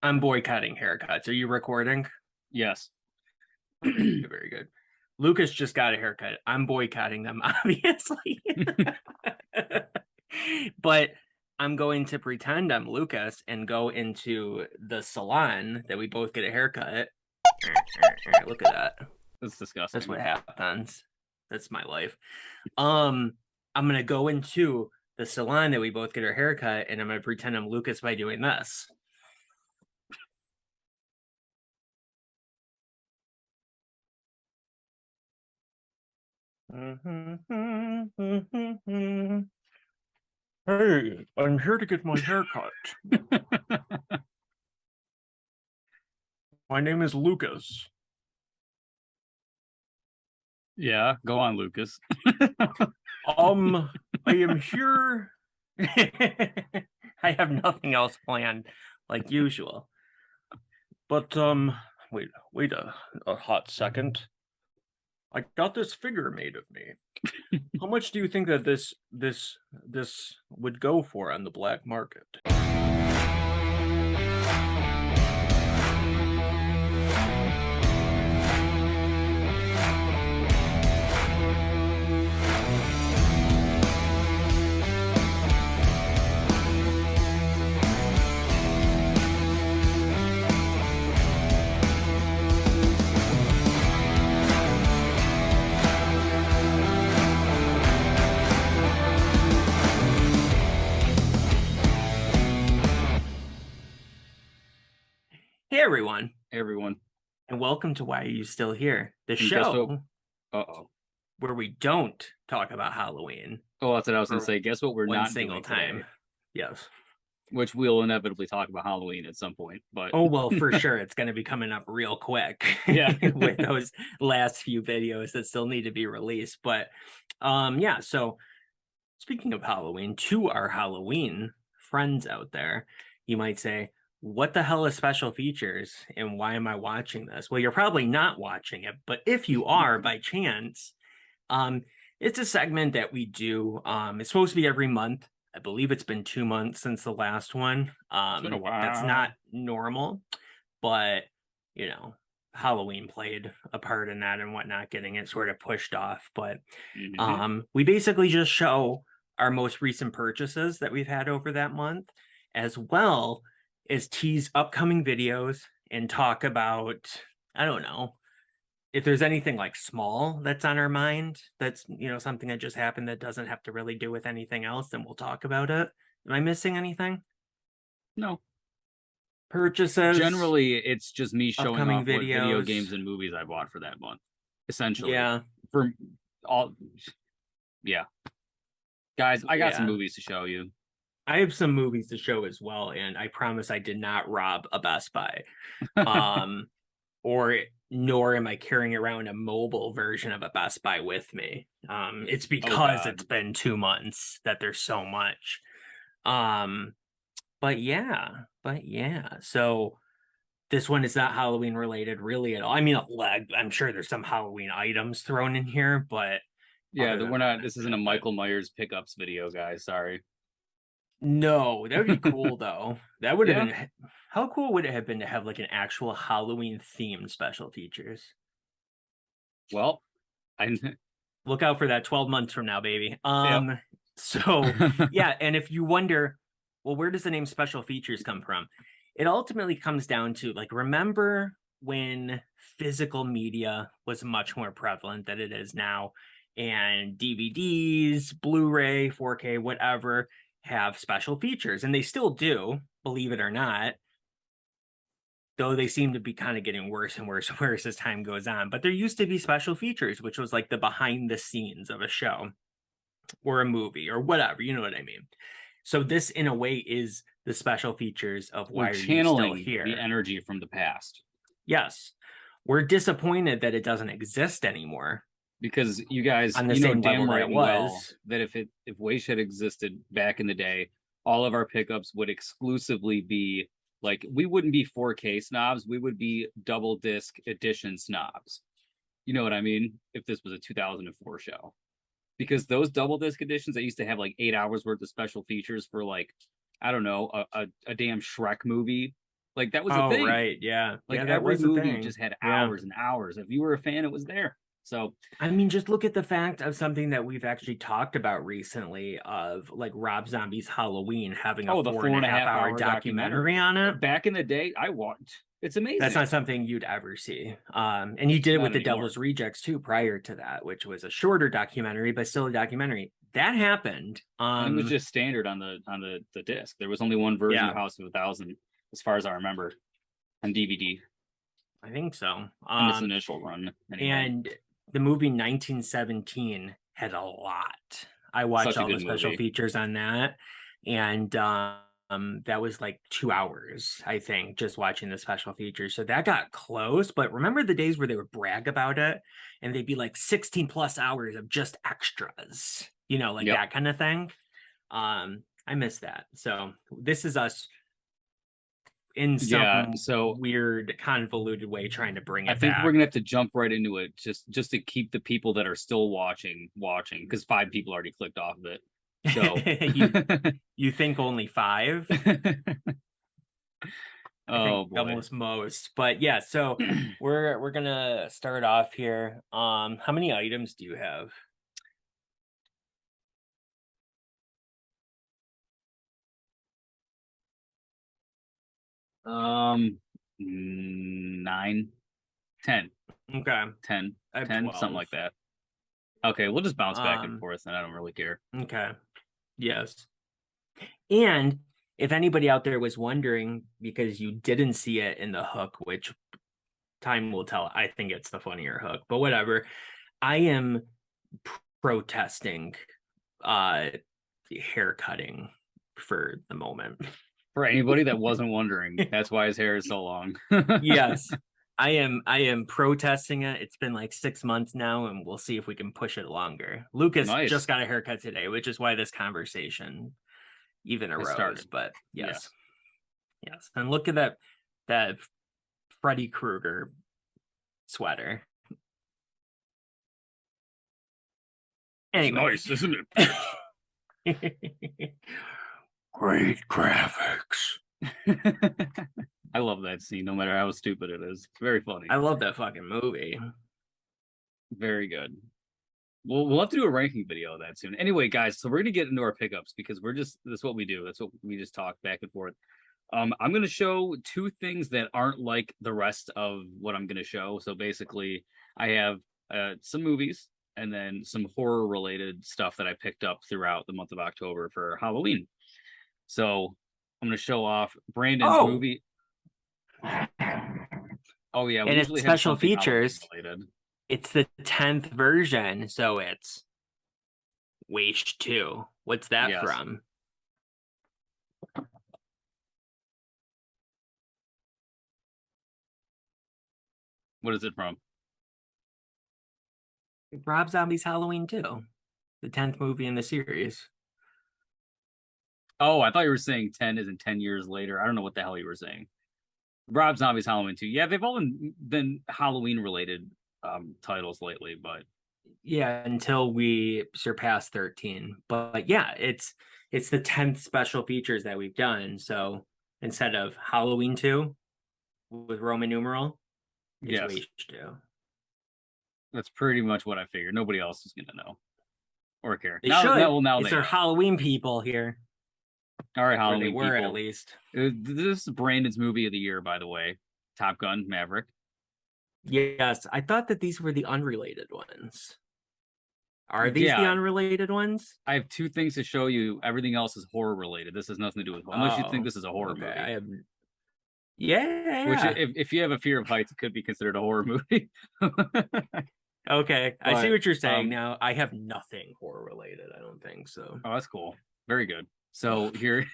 I'm boycotting haircuts. Are you recording? Yes. Okay, very good. Lucas just got a haircut. I'm boycotting them, obviously. But I'm going to pretend I'm Lucas and go into the salon that we both get a haircut. Look at that. That's That's disgusting. what happens. That's my life. Um, I'm gonna go into the salon that we both get our haircut, and I'm gonna pretend I'm Lucas by doing this. Hey, I'm here to get my haircut. My name is Lucas. Yeah, go on, Lucas. I am here. I have nothing else planned, like usual. But wait a hot second. I got this figure made of me. How much do you think that this would go for on the black market? Hey everyone, Everyone. and welcome to Why Are You Still Here? The And guess what? show Uh-oh. where we don't talk about Halloween Oh, that's what I was gonna for say. Guess what we're one not single doing time. today? Yes. Which we'll inevitably talk about Halloween at some point, but Oh, well, for sure. It's going to be coming up real quick yeah. with those last few videos that still need to be released. But yeah, so speaking of Halloween, to our Halloween friends out there, you might say, what the hell is special features and why am I watching this? Well, you're probably not watching it, but if you are by chance, um, it's a segment that we do. It's supposed to be every month. I believe it's been 2 months since the last one. It's been a That's not while. normal, but you know, Halloween played a part in that and whatnot, getting it sort of pushed off. But Hmm. we basically just show our most recent purchases that we've had over that month, as well as tease upcoming videos and talk about, I don't know, if there's anything like small that's on our mind, that's, something that just happened that doesn't have to really do with anything else, then we'll talk about it. Am I missing anything? No. Purchases, Generally, it's just me showing upcoming off what video videos. games and movies I bought for that month. Essentially. Yeah, For all yeah. Guys, I got some yeah. movies to show you. I have some movies to show as well, and I promise I did not rob a Best Buy. Um, or nor am I carrying around a mobile version of a Best Buy with me. It's Oh because God. it's been 2 months that there's so much. Um, but yeah. So this one is not Halloween related really at all. I mean, I'm sure there's some Halloween items thrown in here, but Yeah, other than we're not. that, This isn't a not that. Michael Myers pickups video, guys. Sorry. No, that would be cool though. That would have Yeah. been how cool would it have been to have like an actual Halloween themed special features? Well, I. Look out for that 12 months from now, baby. Yep. So yeah, and if you wonder, well, where does the name special features come from? It ultimately comes down to like, remember when physical media was much more prevalent than it is now, and DVDs, Blu-ray, 4K, whatever, have special features, and they still do, believe it or not, though they seem to be kind of getting worse and worse and worse as time goes on. But there used to be special features, which was like the behind the scenes of a show or a movie or whatever, you know what I mean? So this in a way is the special features of We're Why Are You Still channeling the Here? energy from the past Yes. We're disappointed that it doesn't exist anymore because you guys, on the you know same level damn that right it and well was. that if Wish had existed back in the day, all of our pickups would exclusively be like we wouldn't be 4K snobs, we would be double disc edition snobs. You know what I mean? If this was a 2004 show. Because those double disc editions that used to have like 8 hours worth of special features for like I don't know a damn Shrek movie Like that was a Oh, thing. right. Yeah. Like Yeah, that every was the movie thing. just had Yeah. hours and hours. If you were a fan, it was there. So, I mean, just look at the fact of something that we've actually talked about recently of like Rob Zombie's Halloween having a oh, the four and four a and a half half hour hour documentary documentary. on it. Back in the day, I watched. It's That's amazing. not something you'd ever see. And he did it Not with The anymore. Devil's Rejects too, prior to that, which was a shorter documentary, but still a documentary. That happened. And it was just standard on the disc. There was only one version Yeah, of House of a Thousand, as far as I remember, on DVD I think so. in its initial run. Anyway, And the movie 1917 had a lot. I watched such a all good the special movie. features on that, and that was like 2 hours, I think, just watching the special features. So that got close. But remember the days where they would brag about it, and they'd be like 16 plus hours of just extras, like Yep. that kind of thing. I miss that. So this is us in Yeah. some So weird, convoluted way trying to bring I it think we're back. gonna have to jump right into it, just to keep the people that are still watching, because 5 people already clicked off of it. So, You think only five? I think oh boy. almost most. But yeah, so we're gonna start off here. How many items do you have? Um, 9, 10, Okay, 10, I have 10, something 12. like that. Okay, we'll just bounce back and Um, forth, and I don't really care. okay, yes. And if anybody out there was wondering, because you didn't see it in the hook, which time will tell, I think it's the funnier hook, but whatever. I am protesting uh hair cutting for the moment. For anybody that wasn't wondering, that's why his hair is so long. Yes. I am protesting it. It's been like 6 months now, and we'll see if we can push it longer. Lucas Nice. just got a haircut today, which is why this conversation even It arose. started. But Yeah. yes. Yes. And look at that Freddy Krueger sweater. It's Anyway. nice, isn't it, Great graphics. bitch? I love that scene, no matter how stupid it is. It's very funny. I love that fucking movie. Very good. We'll have to do a ranking video of that soon. Anyway, guys, so we're gonna get into our pickups because that's what we do. That's what we just talk back and forth. I'm gonna show 2 things that aren't like the rest of what I'm gonna show. So basically, I have some movies and then some horror related stuff that I picked up throughout the month of October for Halloween. So I'm gonna show off Brandon's Oh, movie. Oh yeah, we and it's usually have special something Halloween features. related. It's the 10th version, so it's Wish 2. What's that Yes. from? What is it from? Rob Zombie's Halloween 2, the 10th movie in the series. Oh, I thought you were saying 10 is in 10 years later. I don't know what the hell you were saying. Rob Zombie's Halloween 2. Yeah, they've all been Halloween related titles lately, but Yeah, until we surpass 13. But yeah, it's the 10th special features that we've done. So instead of Halloween 2 with Roman numeral, it's yes, Wish 2. that's pretty much what I figured. Nobody else is gonna know or care. They should. Now It's they our know. Halloween people here, All right, or they Halloween were at people. least. This is Brandon's movie of the year, by the way. Top Gun Maverick. Yes, I thought that these were the unrelated ones. Are these the Yeah, unrelated ones? I have 2 things to show you. Everything else is horror related. This has nothing to do with unless you think Oh, this is a horror okay. I movie. have. Yeah, Which, yeah. if you have a fear of heights, it could be considered a horror movie. Okay, I see But what you're saying now. I have nothing horror related. I don't think so. oh, that's cool. Very good. So here,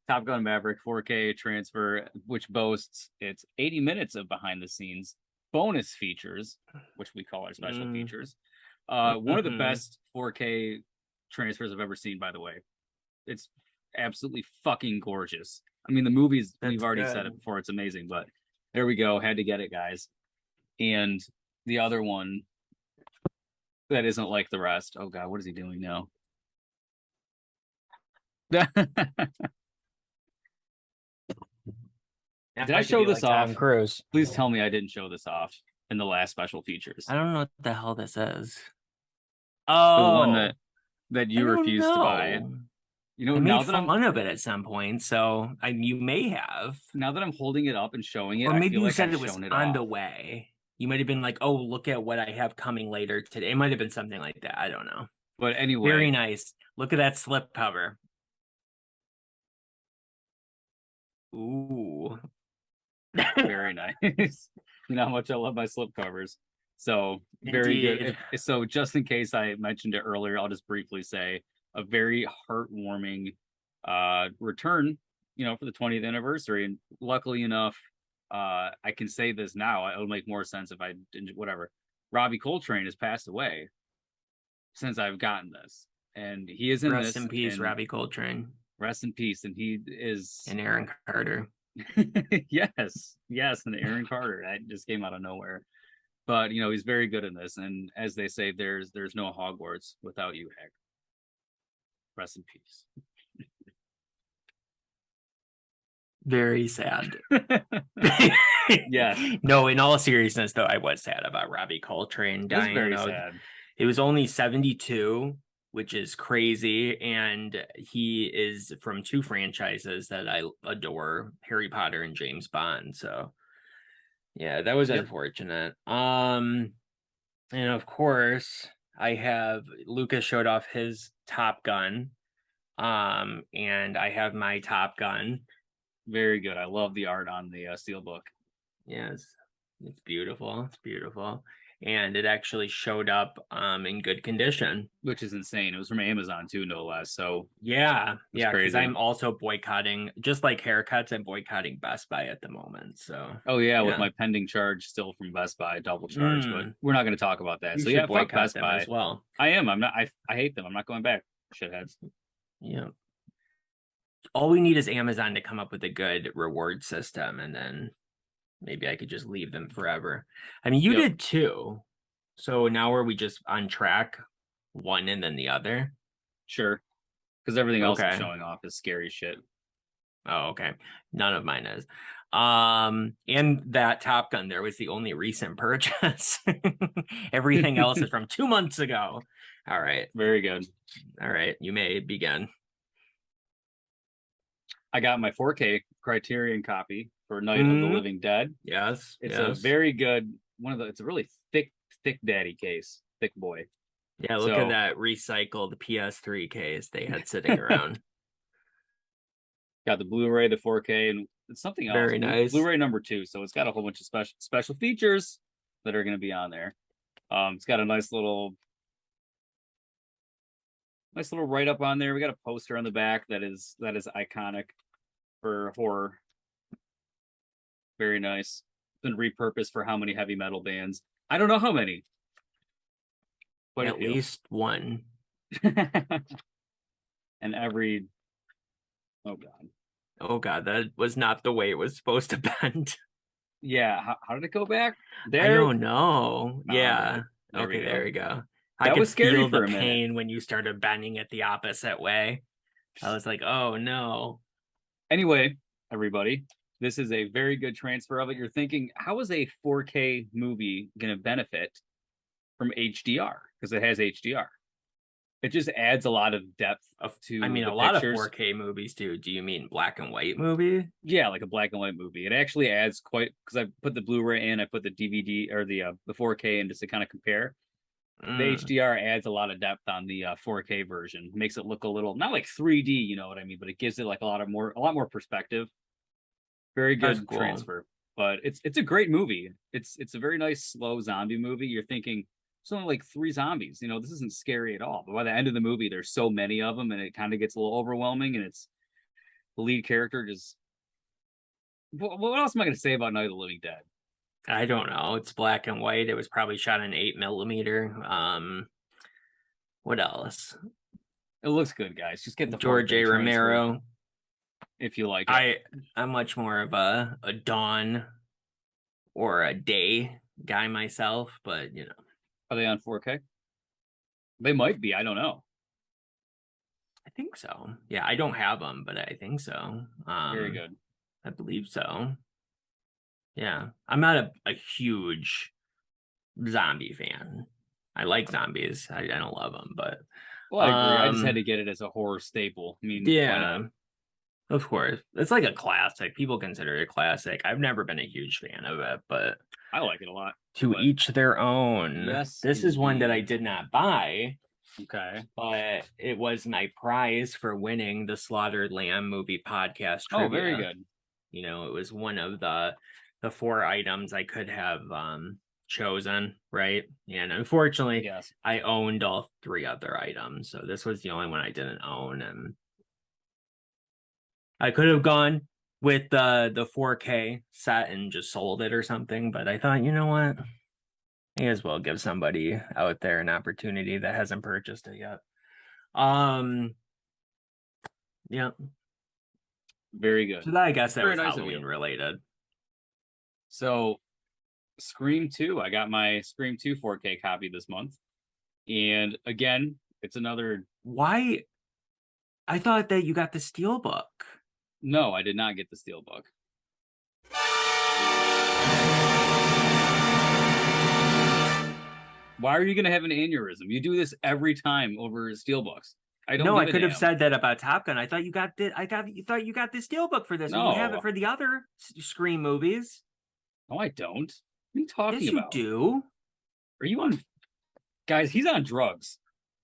Top Gun Maverick 4K transfer, which boasts its 80 minutes of behind the scenes bonus features, which we call our special Mm, features. One of the mhm. best 4K transfers I've ever seen, by the way. It's absolutely fucking gorgeous. I mean, the movies, we've That's already said it good. before, it's amazing, but there we go. Had to get it, guys. And the other one that isn't like the rest. Oh God, what is he doing now? Did I Have to show be this like Tom off? Cruise. Please tell me I didn't show this off in the last special features. I don't know what the hell this is. The one Oh, that I you don't refused to buy. know. You know, I made fun of it at some point, so you may have. now that I'm holding it up and showing it, Or I maybe feel you like said I've it was shown it on the off. way. You might have been like, "Oh, look at what I have coming later today." It might have been something like that. I don't know. But Very anyway, nice. Look at that slip cover. Ooh. very nice. You know how much I love my slip covers. So very good. Indeed. So just in case I mentioned it earlier, I'll just briefly say a very heartwarming return, you know, for the 20th anniversary. And luckily enough, I can say this now. It would make more sense if I didn't, whatever. Robbie Coltrane has passed away since I've gotten this. And he is in Rest this, in peace, and Robbie Coltrane rest in peace. And he is and Aaron Carter. yes, and Aaron Carter. That just came out of nowhere. But you know, he's very good in this. And as they say, there's no Hogwarts without you, Heck. Rest in peace. Very sad. Yes. No, in all seriousness, though, I was sad about Robbie Coltrane It is dying. very sad. It was only 72, which is crazy. And he is from two franchises that I adore, Harry Potter and James Bond. So yeah, that was Yep. unfortunate. And of course, I have Lucas showed off his Top Gun. And I have my Top Gun. Very good. I love the art on the steelbook. Yes, it's beautiful. It's beautiful. And it actually showed up in good condition. Which is insane. It was from Amazon too, no less. So Yeah, it's yeah, because crazy. I'm also boycotting, just like haircuts, I'm boycotting Best Buy at the moment. So Oh yeah, with yeah. my pending charge still from Best Buy, double charge, but we're not going to talk about that. You So should yeah, fuck boycott Best them Buy. as well. I am. I'm not. I hate them. I'm not going back. Shitheads. Yeah. All we need is Amazon to come up with a good reward system, and then maybe I could just leave them forever. I mean, you Yep. did too. So now are we just on track, one and then the other? Sure. Because everything else I'm Okay. showing off is scary shit. Oh, okay. None of mine is. And that Top Gun there was the only recent purchase. Everything else is from 2 months ago. All right. Very good. All right. You may begin. I got my 4K Criterion copy for Night of the Living Dead. Yes. It's yes. a very good it's a really thick daddy case, thick boy. Yeah, look at that recycled PS3 case they had sitting around. Got the Blu-ray, the 4K, and it's something else. Very nice. Blu-ray number 2, so it's got a whole bunch of special features that are going to be on there. It's got a nice little write-up on there. We got a poster on the back that is iconic for horror. Very nice. Been repurposed for how many heavy metal bands? I don't know how many. But at least one. And every oh god, that was not the way it was supposed to bend. Yeah, how did it go back? I don't know. Yeah. Okay, there we go. That was scary feel for the a minute. pain when you started bending it the opposite way. I was like, oh no. Anyway, everybody, this is a very good transfer of it. You're thinking, how is a 4K movie going to benefit from HDR? Because it has HDR. It just adds a lot of depth to. I mean, a lot of 4K movies do. Do you mean black and white movie? Yeah, like a black and white movie. It actually adds quite, because I put the Blu-ray in, I put the DVD or the 4K in just to kind of compare. The HDR adds a lot of depth on the 4K version. Makes it look a little not like 3D, you know what I mean, but it gives it like a lot more perspective. Very good cool. transfer. But it's a great movie. It's a very nice slow zombie movie. You're thinking it's only like 3 zombies. You know, this isn't scary at all. But by the end of the movie, there's so many of them, and it kind of gets a little overwhelming. And it's the lead character just. What else am I going to say about Night of the Living Dead? I don't know. It's black and white. It was probably shot in 8mm. What else? It looks good, guys. Just get the George A. Romero. If you like it. I'm much more of a dawn or a day guy myself, but you know. Are they on 4K? They might be. I don't know. I think so. Yeah, I don't have them, but I think so. Very good. I believe so. Yeah. I'm not a huge zombie fan. I like zombies. I don't love them, but Well, I agree. I just had um to get it as a horror staple. I mean, why not? yeah, of course. It's like a classic. People consider it a classic. I've never been a huge fan of it, but I like it a lot. to But each their own. yes, This is one that I indeed. did not buy, Okay. but it was my prize for winning the Slaughtered Lamb movie podcast Oh, very trivia. good. You know, it was one of the four items I could have chosen, right? And unfortunately, Yes. I owned all three other items, so this was the only one I didn't own, and I could have gone with the 4K set and just sold it or something, but I thought, you know what? May as well give somebody out there an opportunity that hasn't purchased it yet. Um, yeah. Very good. So that, I guess that Very was nice of you. Halloween related. So, Scream 2. I got my Scream 2 4K copy this month. And again, it's another. Why? I thought that you got the Steelbook. No, I did not get the Steelbook. Why are you going to have an aneurysm? You do this every time over Steelbooks. I don't No, give I a could have damn. said that about Top Gun. I thought you got the. You thought you got the Steelbook for this, and you have it No. for the other Scream movies. No, I don't. What are you talking Yes, you about? do. Are you on? Guys, he's on drugs.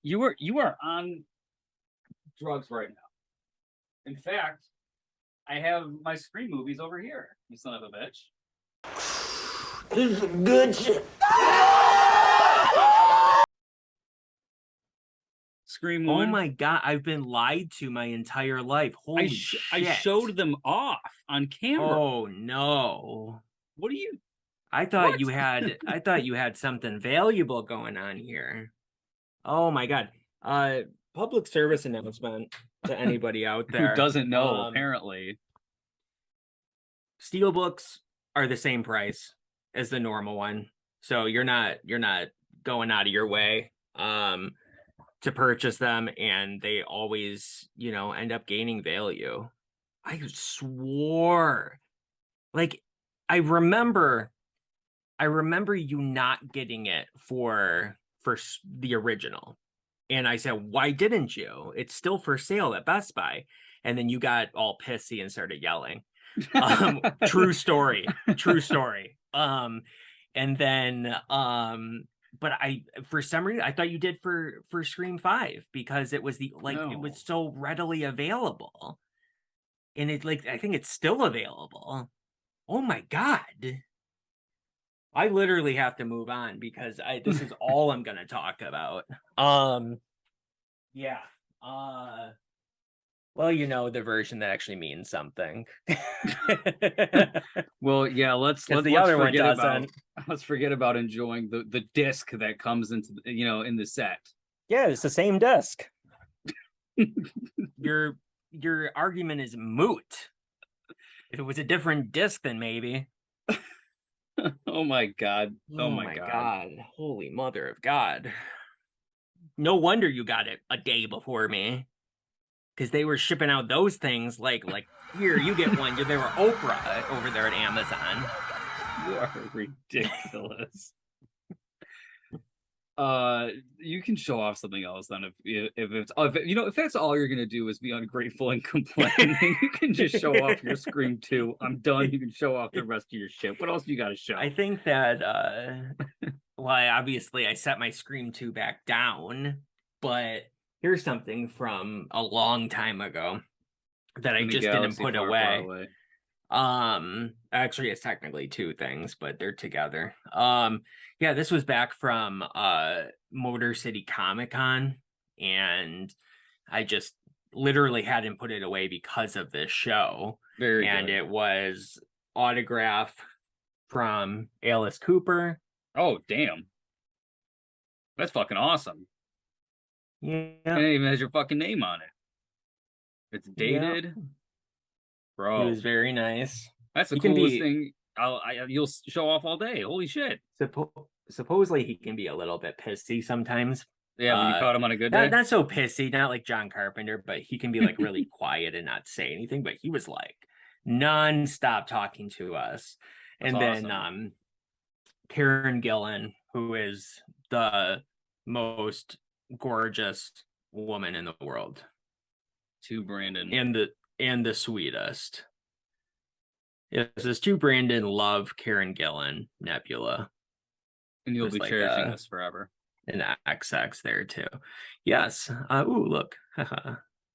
You are on drugs right now. In fact, I have my Scream movies over here. You son of a bitch. This is good shit. Scream Oh 1. my god, I've been lied to my entire life. Holy I shit. showed them off on camera. Oh no. What are you? I thought What? you had something valuable going on here. Oh my god. Public service announcement to anybody out Who there. doesn't know? Apparently, Steelbooks are the same price as the normal one. So you're not going out of your way to purchase them, and they always, end up gaining value. I swore, like, I remember you not getting it for the original. And I said, why didn't you? It's still for sale at Best Buy. And then you got all pissy and started yelling. True story. And then but I, for some reason, I thought you did for Scream 5 because it was it was so readily available. And it, I think it's still available. Oh my god. I literally have to move on because this is all I'm gonna talk about. Yeah. Well, the version that actually means something. well, yeah. Let's the other one forget doesn't. let's forget about enjoying the disc that comes into in the set. Yeah, it's the same disc. Your argument is moot. If it was a different disc, then maybe. Oh my god. Oh my god. Holy mother of God. No wonder you got it a day before me. Because they were shipping out those things like here, you get one. They were Oprah over there at Amazon. You are ridiculous. You can show off something else then if that's all you're gonna do is be ungrateful and complain, then you can just show off your Scream 2. I'm done. You can show off the rest of your shit. What else do you got to show? I think that well, obviously I set my Scream 2 back down, but here's something from a long time ago that I just didn't put away. Actually it's technically two things, but they're together. Yeah, this was back from Motor City Comic Con, and I just literally hadn't put it away because of this show. Very and good. It was autograph from Alice Cooper. Oh damn, that's fucking awesome. Yeah, and it even has your fucking name on it. It's dated. Yeah. Bro, he was very nice. That's the coolest thing. You'll show off all day. Holy shit. Supposedly he can be a little bit pissy sometimes. Yeah, when you caught him on a good day. Not so pissy, not like John Carpenter, but he can be like really quiet and not say anything. But he was like non-stop talking to us. That's And then awesome. Karen Gillan, who is the most gorgeous woman in the world To Brandon. and the sweetest. Yes, this to Brandon love Karen Gillan Nebula. And you'll There's be like cherishing this forever. an XX there too. Yes. Ooh, look.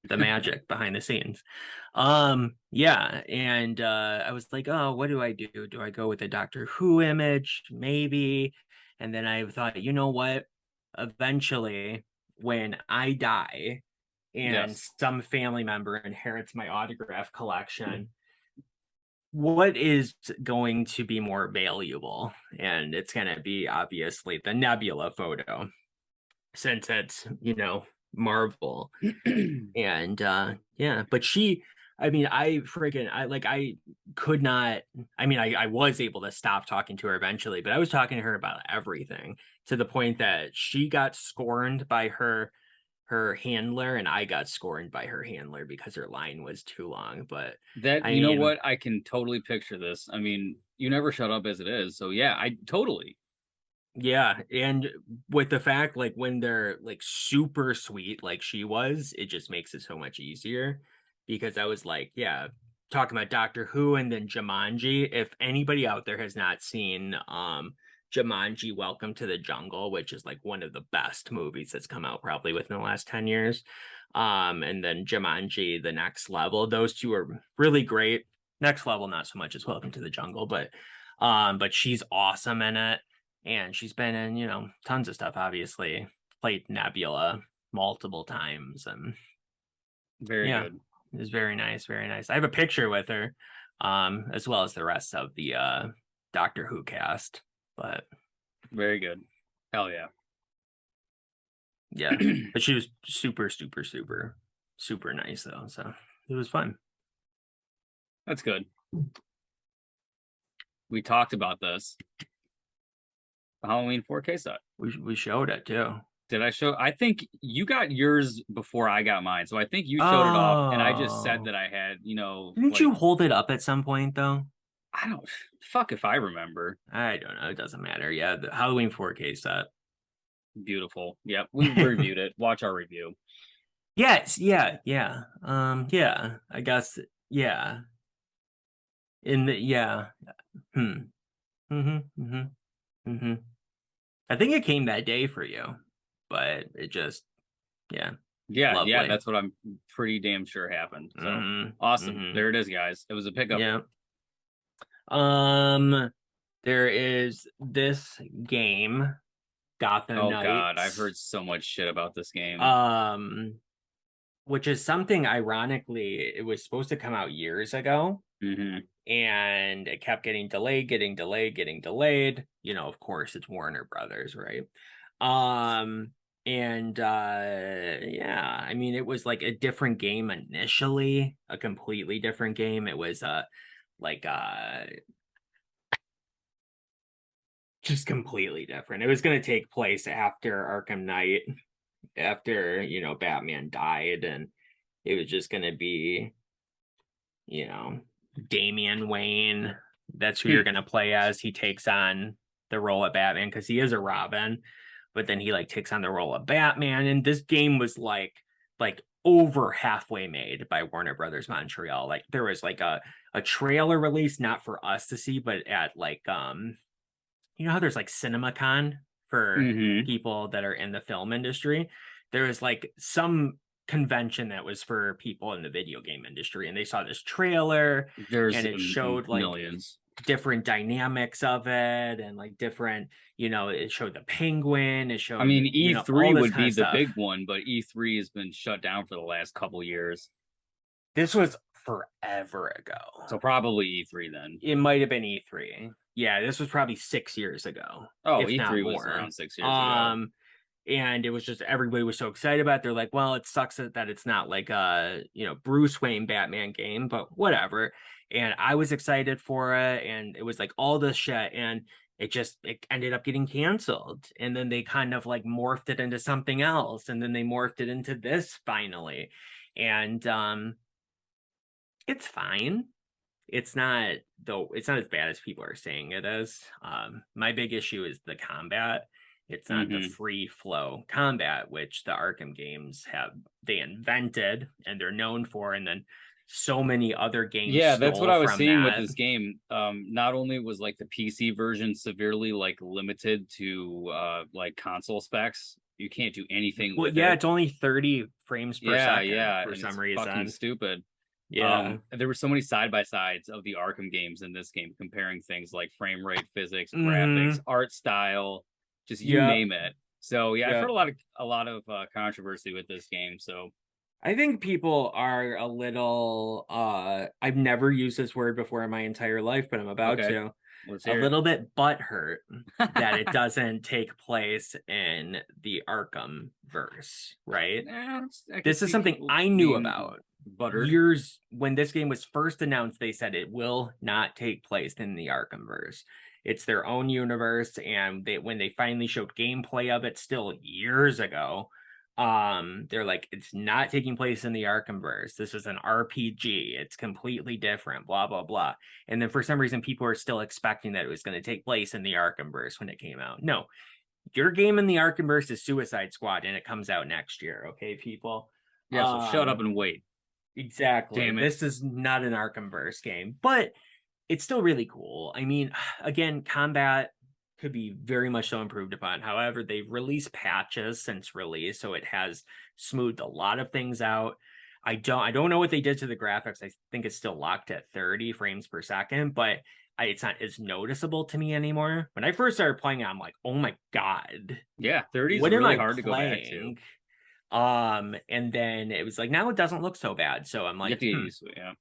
The magic behind the scenes. Yeah, and I was like, oh, what do I do? Do I go with a Doctor Who image? Maybe. And then I thought, you know what? Eventually, when I die and Yes. some family member inherits my autograph collection, what is going to be more valuable? And it's going to be obviously the Nebula photo, since it's, Marvel. And yeah, but I mean, I could not, I mean, I was able to stop talking to her eventually, but I was talking to her about everything, to the point that she got scorned by her handler, and I got scorned by her handler because her line was too long. But That, I you know mean, what? I can totally picture this. I mean, you never shut up as it is. So yeah, I totally. yeah, and with the fact, like, when they're like super sweet like she was, it just makes it so much easier, because I was like, yeah, talking about Doctor Who and then Jumanji. If anybody out there has not seen Jumanji Welcome to the Jungle, which is like one of the best movies that's come out probably within the last 10 years, and then Jumanji The Next Level, those two are really great. Next Level not so much as Welcome to the Jungle, but she's awesome in it, and she's been in, tons of stuff, obviously. Played Nebula multiple times, and Very yeah, good. it was very nice, very nice. I have a picture with her, as well as the rest of the Doctor Who cast. But Very good. Hell yeah. yeah, but she was super, super, super, super nice though, so it was fun. That's good. We talked about this. Halloween 4K set. We showed it too. Did I show? I think you got yours before I got mine. So I think you showed it off, and I just said Oh, that I had, didn't like, you hold it up at some point though? I don't, fuck if I remember. I don't know. It doesn't matter. Yeah, the Halloween 4K set. Beautiful. Yep. We reviewed it. Watch our review. Yes, yeah, yeah. Yeah, I guess, yeah. Yeah. Hmm. Mm-hmm. Mm-hmm. Mm-hmm. I think it came that day for you, but it just, yeah, Yeah, lovely. that's what I'm pretty damn sure happened. So Mm-hmm. awesome. Mm-hmm. There it is, guys. It was a pickup. Yeah. Um, there is this game, Gotham Oh God, I've Knights, heard so much shit about this game. um, which is something, ironically, it was supposed to come out years ago, Hmm. and it kept getting delayed, getting delayed, getting delayed. Of course, it's Warner Brothers, right? Um, and yeah, I mean, it was like a different game initially, a completely different game. It was like just completely different. It was going to take place after Arkham Knight, after, Batman died, and it was just going to be, you know, Damian Wayne. That's who you're gonna play as. He takes on the role of Batman because he is a Robin, but then he like takes on the role of Batman. And this game was like over halfway made by Warner Brothers Montreal. Like there was like a trailer release, not for us to see, but at like how there's like CinemaCon for Hmm. people that are in the film industry. There was like some convention that was for people in the video game industry, and they saw this trailer, There's and it showed like millions. different dynamics of it, and like different, it showed the penguin, it I showed, mean, all E3 this would kind be of the stuff. big one, but E3 has been shut down for the last couple years. This was forever ago. So probably E3 then. It might have been E3. Yeah, this was probably 6 years ago, Oh, if not E3 was more. around 6 years ago. And it was just, everybody was so excited about it. They're like, well, it sucks that it's not like a, Bruce Wayne Batman game, but whatever. And I was excited for it, and it was like all this shit, and it ended up getting canceled, and then they kind of like morphed it into something else, and then they morphed it into this finally. And it's fine. It's not, though, it's not as bad as people are saying it is. My big issue is the combat. It's not the free flow combat, which the Arkham games they invented and they're known for, and then so many other games Yeah, that's what stole I was from seeing with that. this game. Not only was like the PC version severely like limited to like console specs, you can't do anything Well, with yeah, it. it's only 30 frames per Yeah, second yeah, for and it's some fucking reason. stupid. Yeah. There were so many side by sides of the Arkham games in this game, comparing things like frame rate, physics, graphics, Mm-hmm. art style, just you Yeah. name it. So yeah, I've Yeah. heard a lot of controversy with this game. So I think people are a little I've never used this word before in my entire life, but I'm about okay, to. let's A hear little bit butthurt that it doesn't take place in the Arkham verse, right? Yeah, I can This is see something people I knew being about buttered. years when this game was first announced. They said it will not take place in the Arkham verse. It's their own universe, and when they finally showed gameplay of it still years ago, they're like, it's not taking place in the Arkhamverse. This is an RPG. It's completely different, blah blah blah. And then for some reason people are still expecting that it was going to take place in the Arkhamverse when it came out. No, your game in the Arkhamverse is Suicide Squad, and it comes out next year, okay, people? Yeah, so shut up and wait. Exactly. Damn it. This is not an Arkhamverse game, but it's still really cool. I mean, again, combat could be very much so improved upon. However, they've released patches since release, so it has smoothed a lot of things out. I don't know what they did to the graphics. I think it's still locked at 30 frames per second, but it's not as noticeable to me anymore. When I first started playing it, I'm like, oh my God, Yeah, 30 is what am really I hard to go back to. playing? And then it was like, now it doesn't look so bad. So I'm You like, have to get used to it, yeah.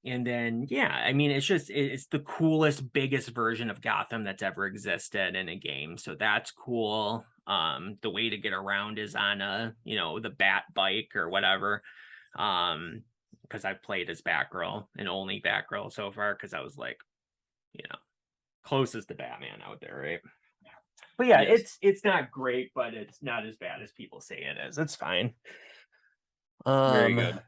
And then yeah, I mean, it's the coolest, biggest version of Gotham that's ever existed in a game. So that's cool. The way to get around is on the Bat bike or whatever. Because I've played as Batgirl and only Batgirl so far, because I was like, closest to Batman out there, right? But yeah, Yes. it's not great, but it's not as bad as people say it is. It's fine. Very Um, good.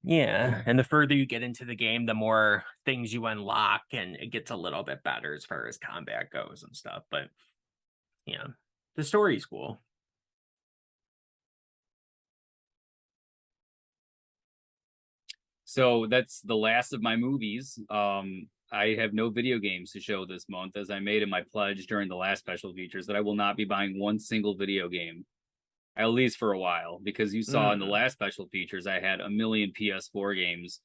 yeah, and the further you get into the game, the more things you unlock, and it gets a little bit better as far as combat goes and stuff. But yeah, the story's cool. So that's the last of my movies. I have no video games to show this month, as I made in my pledge during the last special features that I will not be buying one single video game, at least for a while, because you saw in the last special features I had a million PS4 games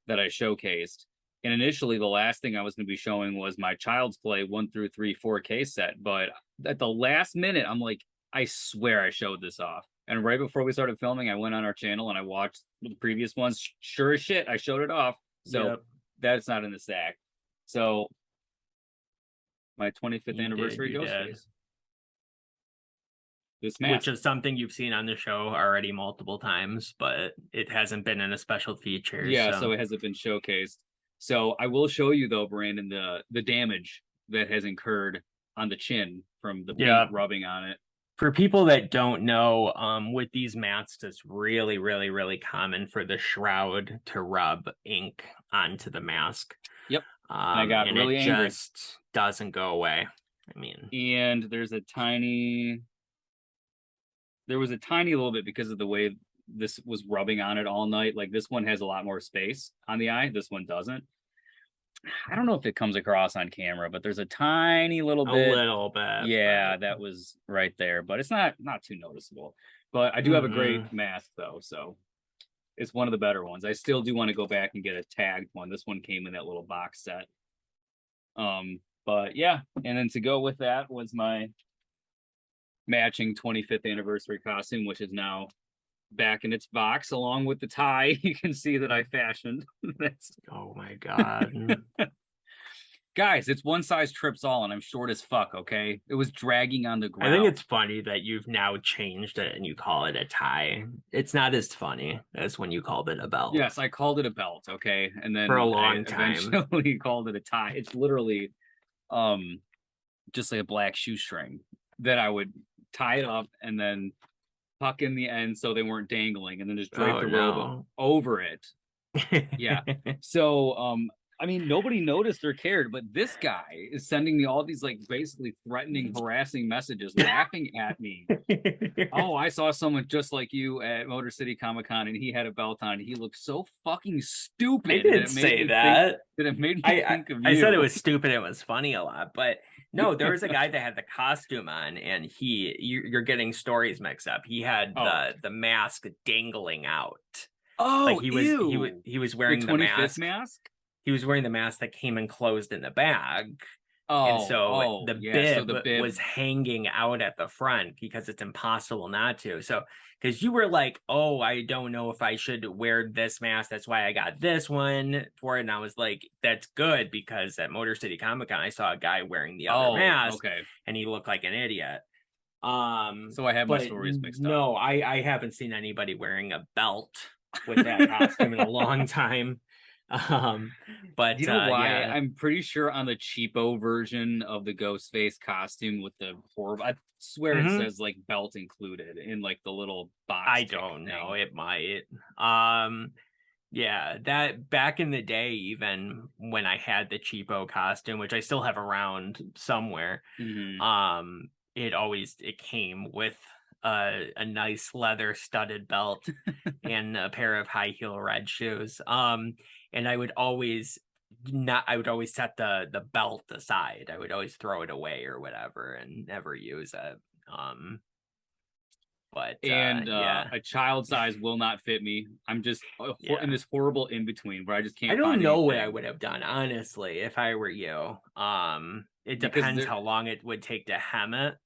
that I showcased. And initially, the last thing I was going to be showing was my Child's Play 1 through 3 4K set. But at the last minute, I'm like, I swear I showed this off. And right before we started filming, I went on our channel and I watched the previous ones. Sure as shit, I showed it off. So that's not in the stack. So my 25th anniversary Ghostface. This mask. Which is something you've seen on the show already multiple times, but it hasn't been in a special feature. Yeah, so it hasn't been showcased. So I will show you though, Brandon, the damage that has incurred on the chin from the paint rubbing on it. For people that don't know, with these masks, it's really, really, really common for the shroud to rub ink onto the mask. Yep. And I got really angry. Just doesn't go away. I mean, and there was a tiny little bit because of the way this was rubbing on it all night. Like this one has a lot more space on the eye. This one doesn't. I don't know if it comes across on camera, but there's a tiny little bit. A little bit. Yeah, that was right there, but it's not too noticeable. But I do have a great mask though, so it's one of the better ones. I still do want to go back and get a tagged one. This one came in that little box set. But yeah, and then to go with that was my matching 25th anniversary costume, which is now back in its box along with the tie. You can see that I fashioned. Oh my God. Guys, it's one size trips all, and I'm short as fuck, okay? It was dragging on the ground. I think it's funny that you've now changed it and you call it a tie. It's not as funny as when you called it a belt. Yes, I called it a belt, okay? And then for a long time, eventually called it a tie. It's literally just like a black shoestring that I would tie it up and then tuck in the end so they weren't dangling, and then just drape the robe over it. Yeah. So, I mean, nobody noticed or cared, but this guy is sending me all these like basically threatening, harassing messages, laughing at me. Oh, I saw someone just like you at Motor City Comic Con, and he had a belt on. He looked so fucking I stupid that didn't it made say me think that. that it made me I, I think of I said it you. was stupid. It was funny a lot, but no, there was a guy that had the costume on, and you're getting stories mixed up. He had Oh, the mask dangling out, like oh, ew! he was The wearing the 25th mask. mask. He was wearing the mask that came enclosed in the bag, and Oh, so oh, the yeah. So bib the bib. was hanging out at the front because it's impossible not to. So, because you were like, oh, I don't know if I should wear this mask. That's why I got this one for it. And I was like, that's good because at Motor City Comic Con, I saw a guy wearing the other Oh, mask okay. and he looked like an idiot. So I have my But stories mixed up. no, I haven't seen anybody wearing a belt with that costume in a long time. Um, but You know why? yeah. I'm pretty sure on the cheapo version of the ghost face costume with the horrible, I swear it Mhm. says like belt included in like the little box I tick don't know. thing. It might. Um, yeah, that back in the day, even when I had the cheapo costume, which I still have around somewhere, Mhm. it came with a nice leather studded belt and a pair of high heel red shoes. And I would always set the belt aside. I would always throw it away or whatever and never use it. Um, but And yeah, a child size will not fit me. I'm just in yeah. this horrible in between where I just I can't don't find know what I anything would have done, honestly, if I were you. It because depends there. how long it would take to hem it.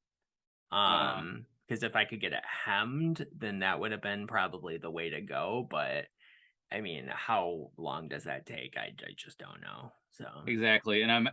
Uh, Because if I could get it hemmed, then that would have been probably the way to go. But I mean, how long does that take? I just don't know. So, Exactly, and I'm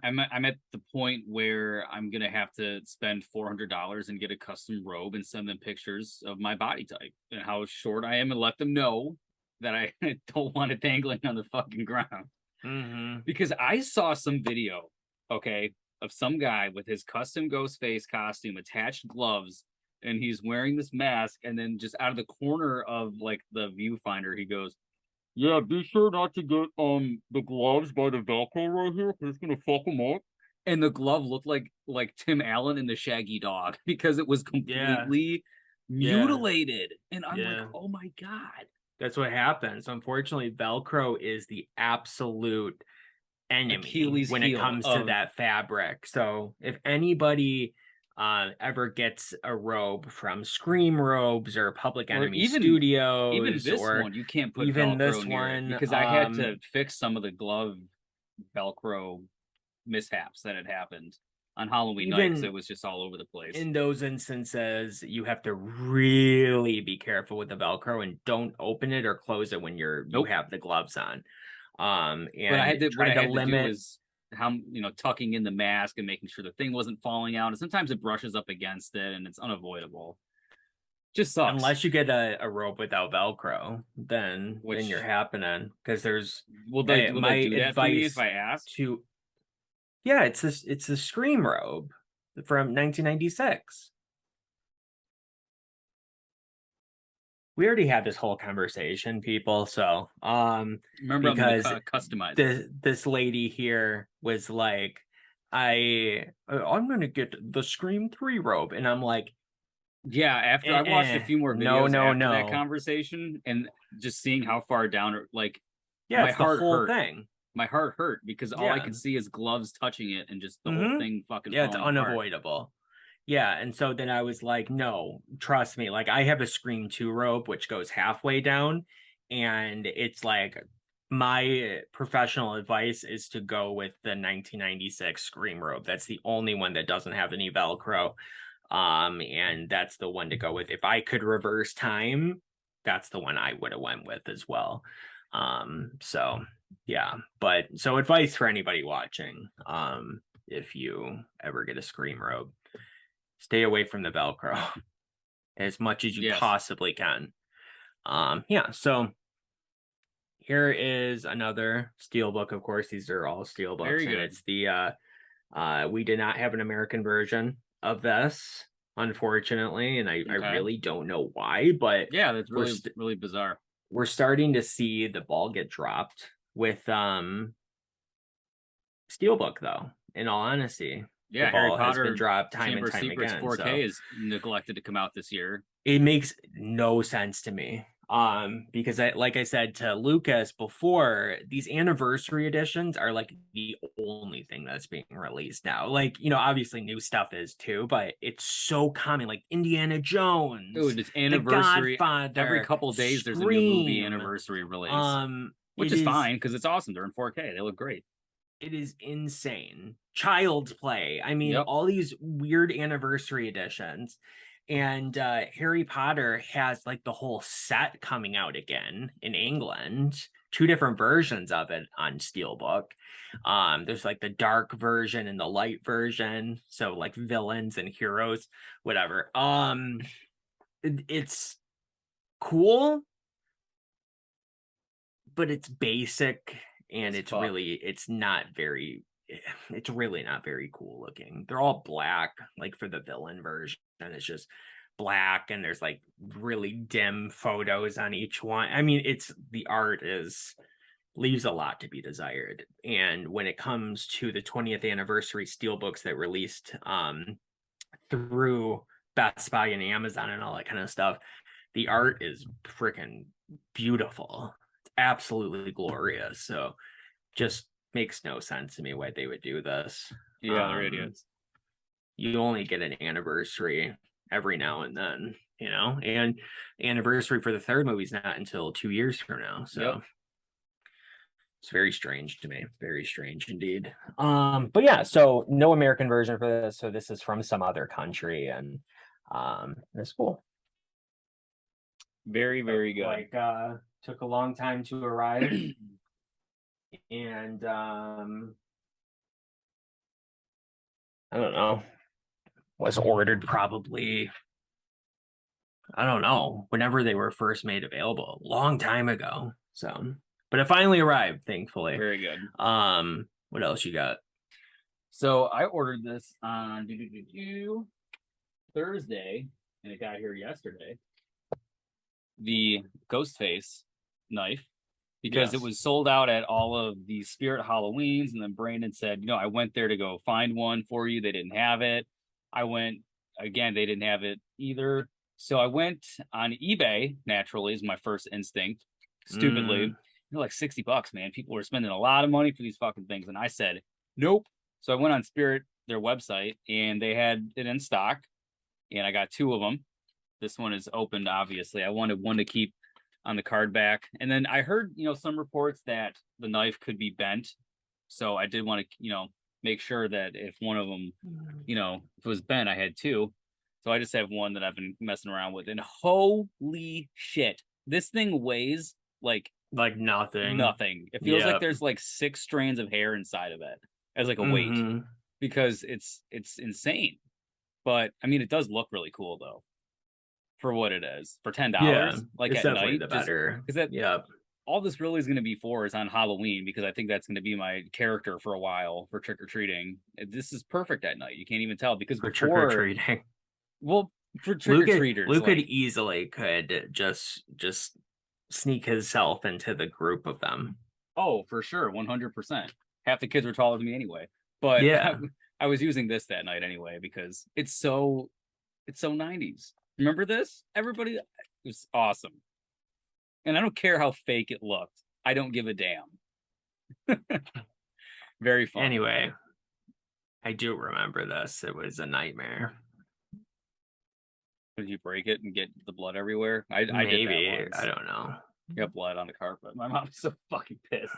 at the point where I'm gonna have to spend $400 and get a custom robe and send them pictures of my body type and how short I am and let them know that I don't want it dangling on the fucking ground. hmm. Because I saw some video, okay, of some guy with his custom ghost face costume, attached gloves, and he's wearing this mask, and then just out of the corner of like the viewfinder, he goes, yeah, be sure not to get the gloves by the Velcro right here, because it's gonna fuck them up. And the glove looked like Tim Allen in the Shaggy Dog because it was Yeah, completely yeah, mutilated. And I'm like, yeah. oh my god. That's what happens. Unfortunately, Velcro is the absolute enemy Achilles when it heel comes to of that fabric. So if anybody ever gets a robe from Scream Robes or Public or Enemy even Studios this or one, you can't put even Velcro this near it one, because I had to fix some of the glove Velcro mishaps that had happened on Halloween night because even it was just all over the place. in those instances, you have to really be careful with the Velcro and don't open it or close it when you Nope. have the gloves on. But And what try I to had to do limit. is how tucking in the mask and making sure the thing wasn't falling out. And sometimes it brushes up against it, and it's unavoidable. Just sucks. Unless you get a rope without Velcro, then you're Which happening because there's will my they do that for me if advice I ask? to yeah, it's a Scream robe from 1996. We already had this whole conversation, people. So Remember, I'm going because to customize it. this lady here was like, I'm gonna get the Scream 3 robe, and I'm like, Yeah, after I watched a few more no, videos no, after that no. conversation and just seeing how far down, like Yeah, my it's the heart whole hurt. thing. My heart hurt because all I Yeah. could see is gloves touching it and just the whole Mm-hmm. thing fucking Yeah, it's falling apart. unavoidable. Yeah, and so then I was like, no, trust me. Like I have a Scream 2 robe which goes halfway down, and it's like my professional advice is to go with the 1996 Scream robe. That's the only one that doesn't have any Velcro. And that's the one to go with. If I could reverse time, that's the one I would have went with as well. So yeah, but so advice for anybody watching. If you ever get a Scream robe, stay away from the Velcro as much as you Yes. possibly can. Yeah, so here is another steelbook. Of course, these are all steelbooks, Very and good. it's the we did not have an American version of this, unfortunately, and I Okay. really don't know why, but Yeah, that's we're really really bizarre. we're starting to see the ball get dropped with Steelbook, though, in all honesty. Yeah, The Harry ball has been Potter dropped time Chamber and of time Secrets again. 4K So is neglected to come out this year. it makes no sense to me. Because like I said to Lucas before, these anniversary editions are like the only thing that's being released now. Like, obviously new stuff is too, but it's so common, like Indiana Jones, Dude, it's The anniversary. Godfather, Every couple days there's a new movie Scream. anniversary release. Which is fine because it's awesome. They're in 4K. They look great. It is insane. Child's Play. I mean, Yep. all these weird anniversary editions. And Harry Potter has like the whole set coming out again in England. 2 different versions of it on Steelbook. There's like the dark version and the light version. So like villains and heroes, whatever. It's cool, but it's basic, and it's really not very cool looking. They're all black, like for the villain version, and it's just black, and there's like really dim photos on each one. I mean, the art leaves a lot to be desired. And when it comes to the 20th anniversary steelbooks that released through Best Buy and Amazon and all that kind of stuff, the art is freaking beautiful. It's absolutely glorious. So just makes no sense to me why they would do this. Yeah, they're idiots. You only get an anniversary every now and then, and anniversary for the 3rd movie is not until 2 years from now. So it's very strange to me. Very strange indeed. But yeah, so no American version for this. So this is from some other country, and it's cool. Very, very good. Like took a long time to arrive. And I don't know, was ordered probably, I don't know, whenever they were first made available, a long time ago. So, but it finally arrived, thankfully. Very good. What else you got? So I ordered this on Thursday, and it got here yesterday. The Ghostface knife, because it was sold out at all of the Spirit Halloweens, and then Brandon said, I went there to go find one for you. They didn't have it. I went again, they didn't have it either. So I went on eBay, naturally, is my first instinct. Stupidly. They're like $60, man. People were spending a lot of money for these fucking things. And I said, nope. So I went on Spirit, their website, and they had it in stock. And I got 2 of them. This one is opened, obviously. I wanted one to keep on the card back. And then I heard, some reports that the knife could be bent. So I did want to, make sure that if one of them, if it was bent, I had 2. So I just have one that I've been messing around with. And holy shit, this thing weighs like nothing. Nothing. It feels like there's like 6 strands of hair inside of it as like a weight, because it's insane. But I mean, it does look really cool though, for what it is, for $10. Yeah, like it's at definitely night, the better. Because all this really is going to be for is on Halloween, because I think that's going to be my character for a while for trick or treating. This is perfect at night. You can't even tell, because for trick or treating. Well, for trick or treaters, Luke could easily just sneak himself into the group of them. Oh, for sure, 100%. Half the kids were taller than me anyway. But yeah, I was using this that night anyway, because it's so 90s. Remember this? Everybody, it was awesome. And I don't care how fake it looked. I don't give a damn. Very fun. Anyway, I do remember this. It was a nightmare. Did you break it and get the blood everywhere? I did that once. I don't know. Got blood on the carpet. My mom's so fucking pissed.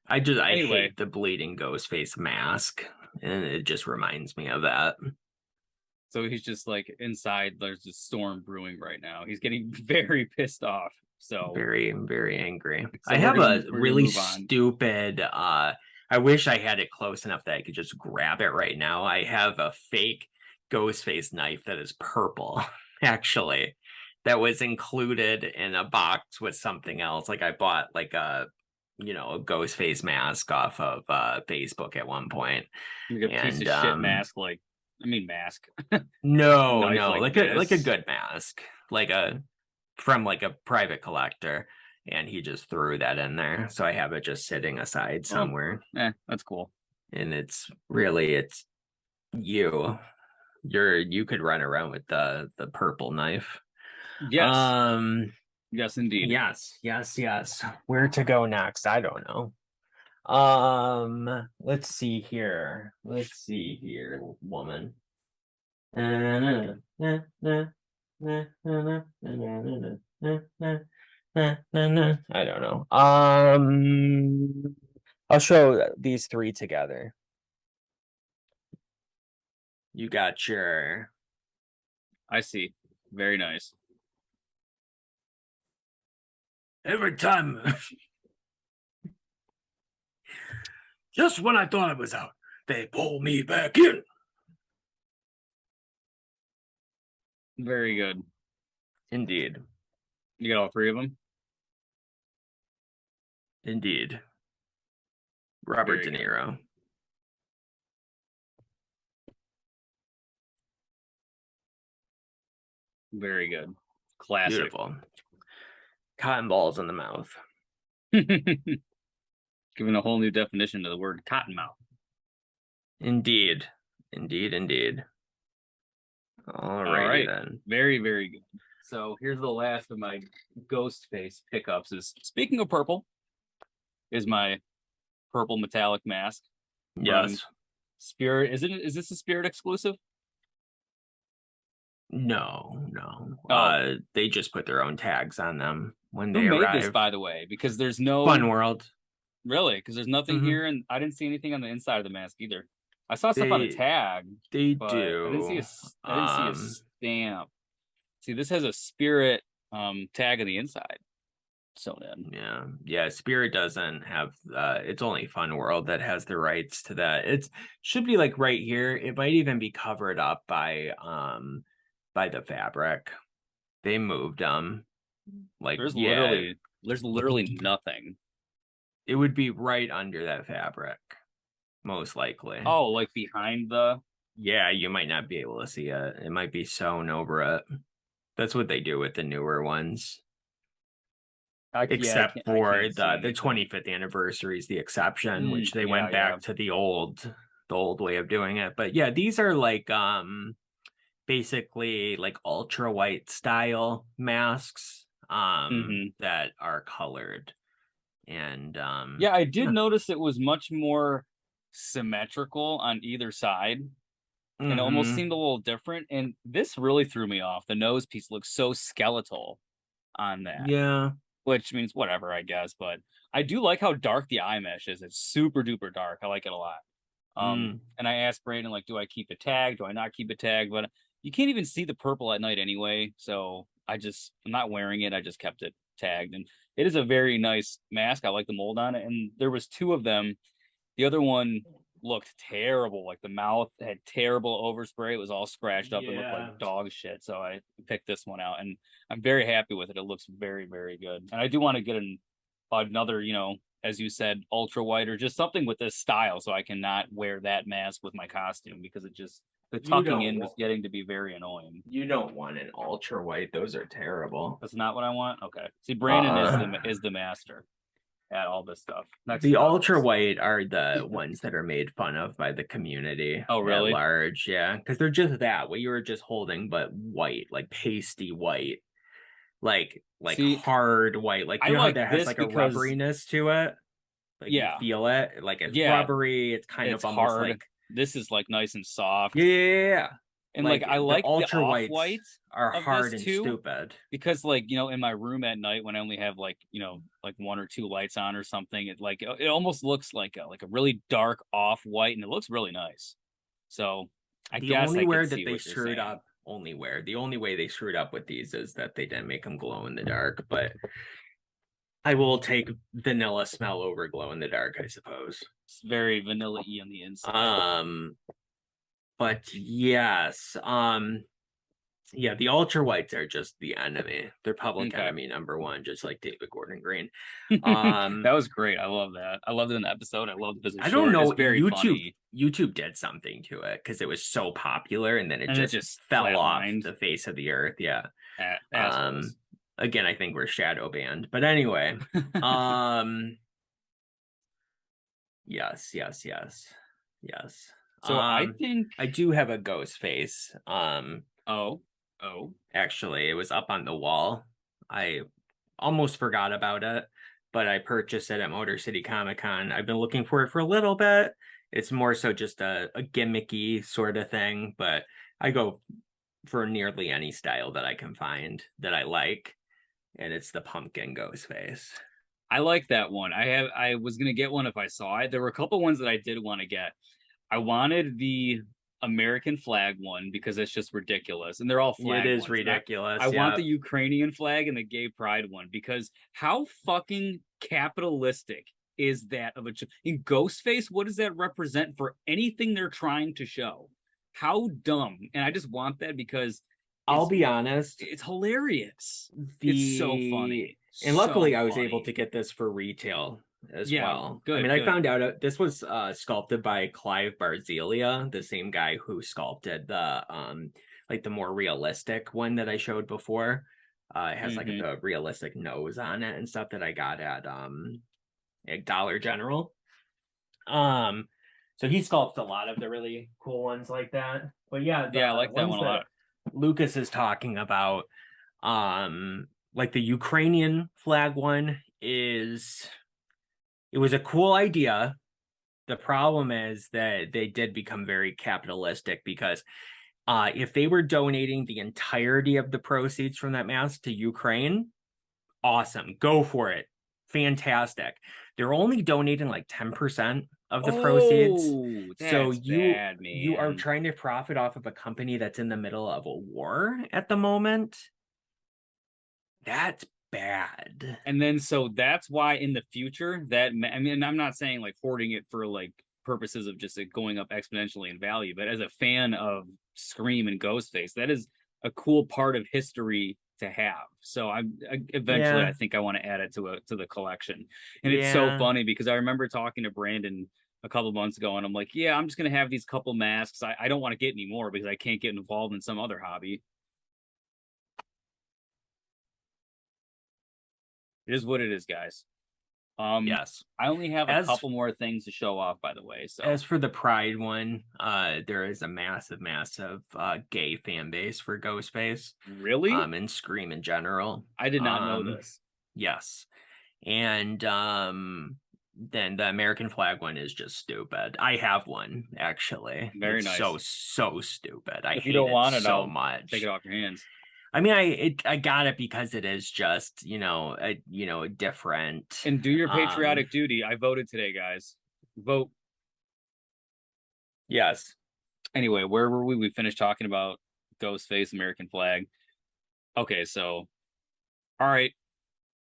I hate the bleeding ghost face mask, and it just reminds me of that. So he's just like inside. There's a storm brewing right now. He's getting very pissed off. So very, very angry. So I have a really stupid. I wish I had it close enough that I could just grab it right now. I have a fake ghost face knife that is purple, actually, that was included in a box with something else. Like I bought like a ghost face mask off of Facebook at one point. Like a piece of shit mask, mask. No, like a good mask, like a from like a private collector, and he just threw that in there. So I have it just sitting aside somewhere. That's cool. And it's you. You could run around with the purple knife. Yes. Yes, indeed. Yes. Where to go next? I don't know. Let's see here. Woman. I don't know. I'll show these three together. You got your. I see. Very nice. Every time. Just when I thought I was out, they pull me back in. Very good. Indeed. You got all three of them? Indeed. Robert De Niro. Very good. Classic. Beautiful. Cotton balls in the mouth. Giving a whole new definition to the word cottonmouth. Indeed. All right then. Very, very good. So here's the last of my ghost face pickups. Speaking of purple, is my purple metallic mask. Yes. Spirit. Is this a Spirit exclusive? No. They just put their own tags on them when they Who made arrive. this, by the way? Because there's no Fun World. Really, because there's nothing here, and I didn't see anything on the inside of the mask either. I saw stuff on the tag. They but do. I didn't see a stamp. See, this has a Spirit tag on the inside. Sewn in. Yeah. Spirit doesn't have. It's only Fun World that has the rights to that. It should be like right here. It might even be covered up by the fabric. They moved them. Like there's literally nothing. It would be right under that fabric, most likely. Oh, like behind the. Yeah, you might not be able to see it. It might be sewn over it. That's what they do with the newer ones. Except for the 25th anniversary is the exception, which they went back to the old way of doing it. But yeah, these are like basically like ultra white style masks that are colored. And I did notice it was much more symmetrical on either side. And it almost seemed a little different. And this really threw me off. The nose piece looks so skeletal on that. Yeah. Which means whatever, I guess. But I do like how dark the eye mesh is. It's super duper dark. I like it a lot. And I asked Brandon, like, do I keep it tagged? Do I not keep it tagged? But you can't even see the purple at night anyway. So I'm not wearing it. I just kept it tagged. And it is a very nice mask. I like the mold on it. And there was two of them. The other one looked terrible. Like the mouth had terrible overspray. It was all scratched up and looked like dog shit. So I picked this one out and I'm very happy with it. It looks very, very good. And I do want to get another, as you said, ultra white or just something with this style so I cannot wear that mask with my costume because the tucking in was getting to be very annoying. You don't want an ultra white. Those are terrible. That's not what I want? Okay. See, Brandon is the master at all this stuff. The ultra white are the ones that are made fun of by the community. Oh, really? At large, yeah. Because they're just what you were just holding, but white, like pasty white. Like hard white. Like you know how that has like a rubberiness to it? Like you feel it. Like it's rubbery. It's kind of almost hard. like this is like nice and soft. Yeah. And like I like the ultra whites are hard and too, stupid. Because in my room at night when I only have like one or two lights on or something, it almost looks like a really dark off white and it looks really nice. So the only way they screwed up with these is that they didn't make them glow in the dark, but I will take vanilla smell over glow in the dark, I suppose. It's very vanilla-y on the inside. But yes, the ultra whites are just the enemy. They're public enemy number one, just like David Gordon Green. That was great. I love that. I loved it in the episode. I loved it. I don't know. YouTube did something to it because it was so popular, and then it just fell off the face of the earth. Yeah. Again, I think we're shadow banned. But anyway, yes, yes, yes, yes. So I think. I do have a ghost face. Oh. Actually, it was up on the wall. I almost forgot about it, but I purchased it at Motor City Comic Con. I've been looking for it for a little bit. It's more so just a gimmicky sort of thing, but I go for nearly any style that I can find that I like, and it's the pumpkin ghost face. I like that one. I was gonna get one if I saw it. There were a couple ones that I did want to get. I wanted the American flag one because it's just ridiculous, and they're all flag It is ones. ridiculous. I want the Ukrainian flag and the gay pride one because how fucking capitalistic is that of a in Ghostface? What does that represent for anything they're trying to show? How dumb! And I just want that because I'll be honest, it's hilarious. It's so funny. And luckily, So I was able funny. to get this for retail as Yeah, well. good, I mean, good. I found out this was sculpted by Clive Barzelia, the same guy who sculpted the like the more realistic one that I showed before. It has like the realistic nose on it and stuff that I got at Dollar General. So he sculpts a lot of the really cool ones like that. But yeah, I like that one a lot. Lucas is talking about like the Ukrainian flag one is it was a cool idea. The problem is that they did become very capitalistic because if they were donating the entirety of the proceeds from that mask to Ukraine, awesome, go for it, fantastic. They're only donating like 10% of the proceeds, so that's bad, man. you are trying to profit off of a company that's in the middle of a war at the moment. That's bad. And then so that's why in the future that I mean, I'm not saying like hoarding it for like purposes of just like going up exponentially in value, but as a fan of Scream and Ghostface, that is a cool part of history to have. So I eventually I think I want to add it to the collection. And it's so funny because I remember talking to Brandon a couple months ago, and I'm like, yeah, I'm just gonna have these couple masks. I don't want to get any more because I can't get involved in some other hobby. It is what it is, guys. Yes. I only have a couple more things to show off, by the way. So as for the Pride one, there is a massive gay fan base for Ghostface. Really? And Scream in general. I did not know this. Yes. And then the American flag one is just stupid. I have one actually. Very nice. So stupid. If you don't want it so I'll much. Take it off your hands. I mean, I got it because it is just a different. And do your patriotic duty. I voted today, guys. Vote. Yes. Anyway, where were we? We finished talking about Ghostface, American flag. Okay, so all right,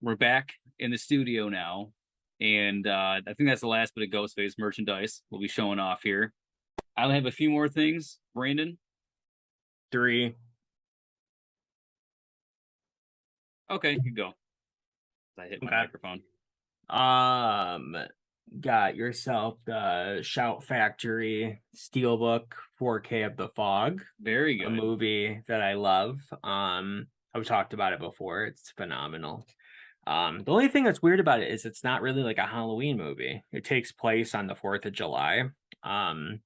we're back in the studio now, and I think that's the last bit of Ghostface merchandise we'll be showing off here. I'll have a few more things, Brandon. 3. Okay, you can go. I hit my microphone. Got yourself the Shout Factory Steelbook 4K of the Fog. Very good. A movie that I love. I've talked about it before. It's phenomenal. The only thing that's weird about it is it's not really like a Halloween movie. It takes place on the 4th of July. So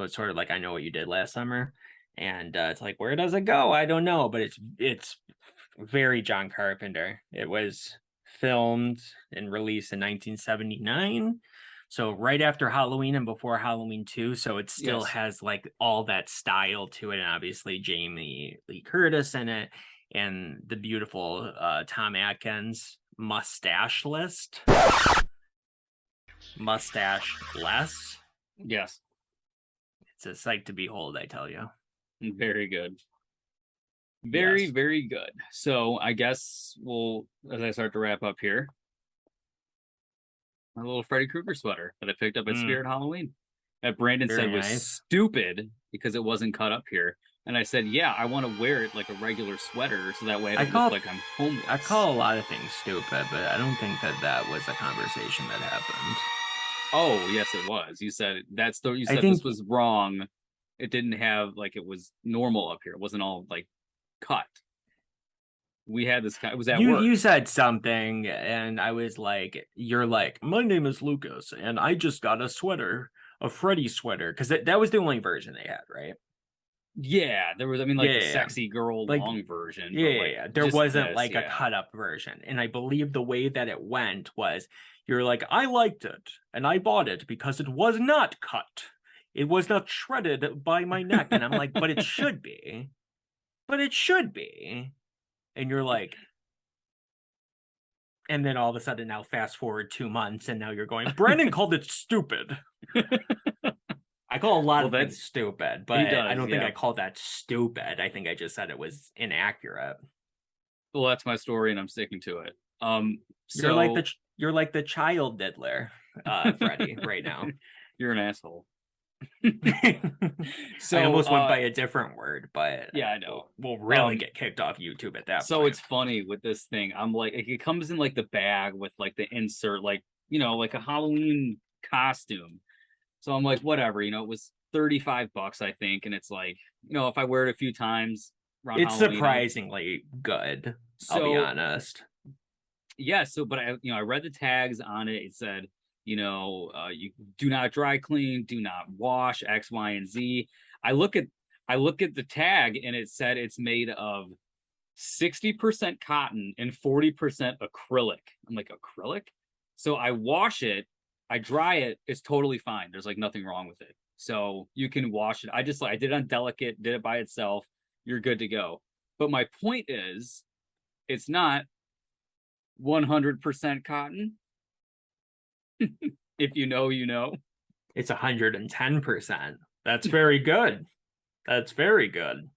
it's sort of like I Know What You Did Last Summer. And it's like, where does it go? I don't know, but it's very John Carpenter. It was filmed and released in 1979, so right after Halloween and before Halloween 2, so it still has like all that style to it, and obviously Jamie Lee Curtis in it, and the beautiful Tom Atkins mustache-less. Yes, it's a sight to behold, I tell you. Very good. Very good. So I guess we'll, as I start to wrap up here, my little Freddy Krueger sweater that I picked up at Spirit Halloween that Brandon said was stupid because it wasn't cut up here. And I said, yeah, I want to wear it like a regular sweater so that way I don't look like I'm homeless. I call a lot of things stupid, but I don't think that was a conversation that happened. Oh, yes, it was. You said this was wrong. It didn't have like it was normal up here. It wasn't all like cut. We had this guy. It was at You work. you said something, and I was like, "You're like, my name is Lucas, and I just got a sweater, a Freddy sweater, because that was the only version they had, right? Yeah, there was. I mean, Yeah, like the yeah, yeah. sexy girl Like, long version, yeah, but yeah, like yeah. There just wasn't this. like a Yeah. cut up version, and I believe the way that it went was, you're like, I liked it, and I bought it because it was not cut, it was not shredded by my neck, and I'm like, but it should be, and you're like. And then all of a sudden now fast forward 2 months and now you're going, Brandon called it stupid. I call a lot Well, of that things stupid, but he I does. don't think Yeah. I called that stupid. I think I just said it was inaccurate. Well, that's my story, and I'm sticking to it. You're like So the child diddler, Freddie, right now. you're an asshole. I So almost went by a different word, but yeah, I know. we'll really get kicked off YouTube at that So point. it's funny with this thing. I'm like, it comes in like the bag with like the insert, like, like a Halloween costume. So I'm like, whatever, it was $35, I think. And it's like, if I wear it a few times around It's Halloween, surprisingly good. I'll be so honest. yeah. So, but I read the tags on it. It said, you do not dry clean, do not wash X, Y, and Z. I look at, I look at the tag and it said it's made of 60% cotton and 40% acrylic. I'm like, acrylic? So I wash it, I dry it, it's totally fine. There's like nothing wrong with it. So you can wash it. I did it on delicate, did it by itself. You're good to go. But my point is, it's not 100% cotton. If you know, you know. It's 110%. That's very good. That's very good.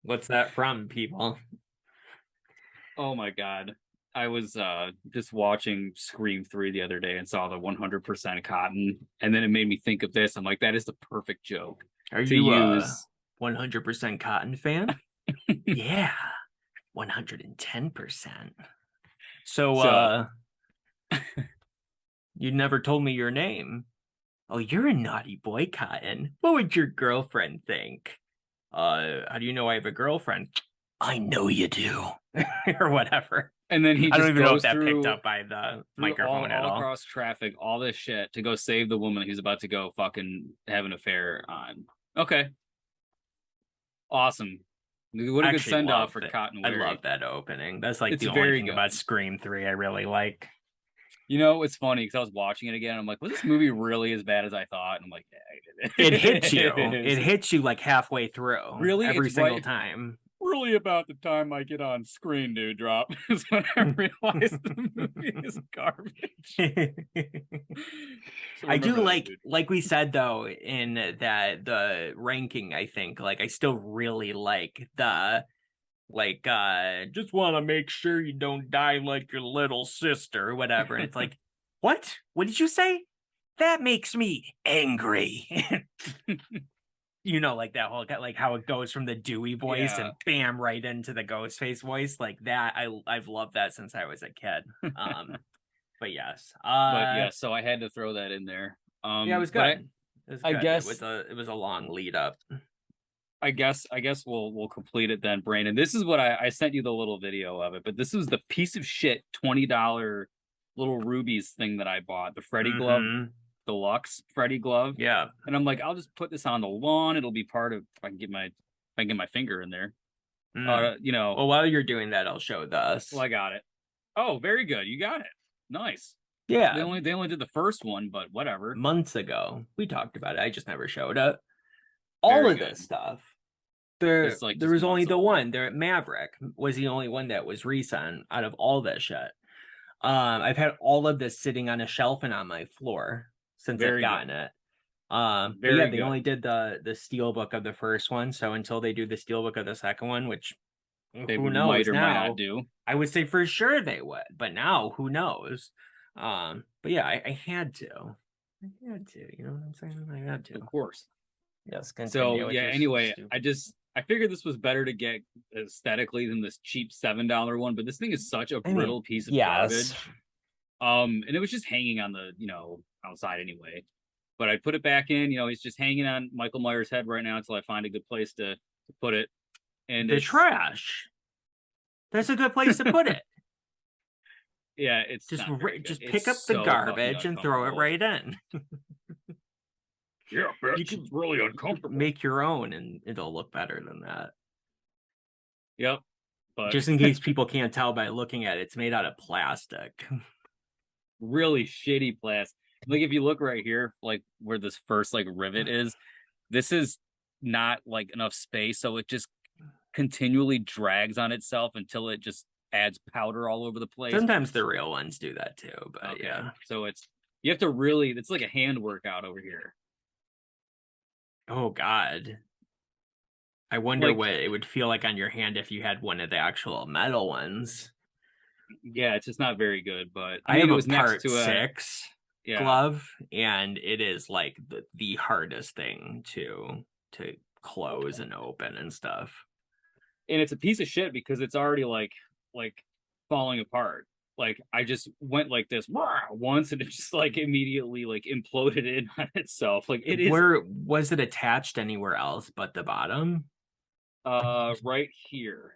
What's that from, people? Oh my God. I was just watching Scream 3 the other day and saw the 100% cotton. And then it made me think of this. I'm like, that is the perfect joke Are to you a use. 100% Cotton fan? Yeah, 110%. So, So, you never told me your name. Oh, you're a naughty boy, Cotton. What would your girlfriend think? How do you know I have a girlfriend? I know you do. Or whatever. and then he I don't just even know if goes that picked through up by the through microphone at all all. across traffic, all this shit to go save the woman he's about to go fucking have an affair on. Okay. Awesome. What a good Actually send off love for it. Cotton I Weary. love that opening. That's like It's the only very thing good. about Scream 3 I really like. It's funny because I was watching it again. I'm like, was this movie really as bad as I thought? And I'm like, yeah, It hits you. it It is. hits you like halfway through. Really? Every It's single right. time. Really about the time I get on screen, dude, drop is when I realized the movie is garbage. So I do remember that, dude. like we said though, in that the ranking, I think, like I still really like the just want to make sure you don't die like your little sister or whatever. And it's like, what? What did you say? That makes me angry. Like that whole like how it goes from the Dewey voice Yeah. and bam right into the Ghostface voice like that. I've loved that since I was a kid. But yes, But yeah, so I had to throw that in there. yeah, it was But good. It was I good. guess It was a long lead up. I guess we'll complete it then, Brandon. This is what I sent you the little video of it, but this was the piece of shit $20 little rubies thing that I bought, the Freddy glove, deluxe Freddy glove. Yeah. And I'm like, I'll just put this on the lawn. It'll be part of if I can get my finger in there. Well, while you're doing that, I'll show this. Well, I got it. Oh, very good. You got it. Nice. Yeah. They only did the first one, but whatever. Months ago. We talked about it. I just never showed it. All Very of good. this stuff. There was only the old. one. Maverick was the only one that was recent out of all this shit. I've had all of this sitting on a shelf and on my floor since I've gotten it. But yeah, they only did the steelbook of the first one, so until they do the steelbook of the second one, which who knows, might or now, might not do. I would say for sure they would, but now who knows? But yeah, I had to. You know what I'm saying? I had to. Of course. Yes. So yeah. Anyway, I figured this was better to get aesthetically than this cheap $7 one, but this thing is such a brittle piece of garbage. And it was just hanging on the outside anyway. But I put it back in. He's just hanging on Michael Myers' head right now until I find a good place to put it. And the trash. That's a good place to put it. Yeah, it's Just not very good. just It's pick up the so fucking garbage and throw it uncomfortable. right in. Yeah, You bitch, can it's really uncomfortable. make your own, and it'll look better than that. Yep, but Just in case people can't tell by looking at it, it's made out of plastic. really shitty plastic. Like if you look right here, like where this first like rivet is, this is not like enough space, so it just continually drags on itself until it just adds powder all over the place. Sometimes the real ones do that too, but Okay, yeah. so you have to really, it's like a hand workout over here. Oh God. I wonder Like, what it would feel like on your hand if you had one of the actual metal ones. yeah, it's just not very good, but I I mean, have it a was next part to a, 6 yeah, glove, and it is like the hardest thing to close and open and stuff. and it's a piece of shit because it's already like falling apart. Like I just went like this once and it just like immediately like imploded in on itself. Like it is Where was it attached anywhere else but the bottom? right here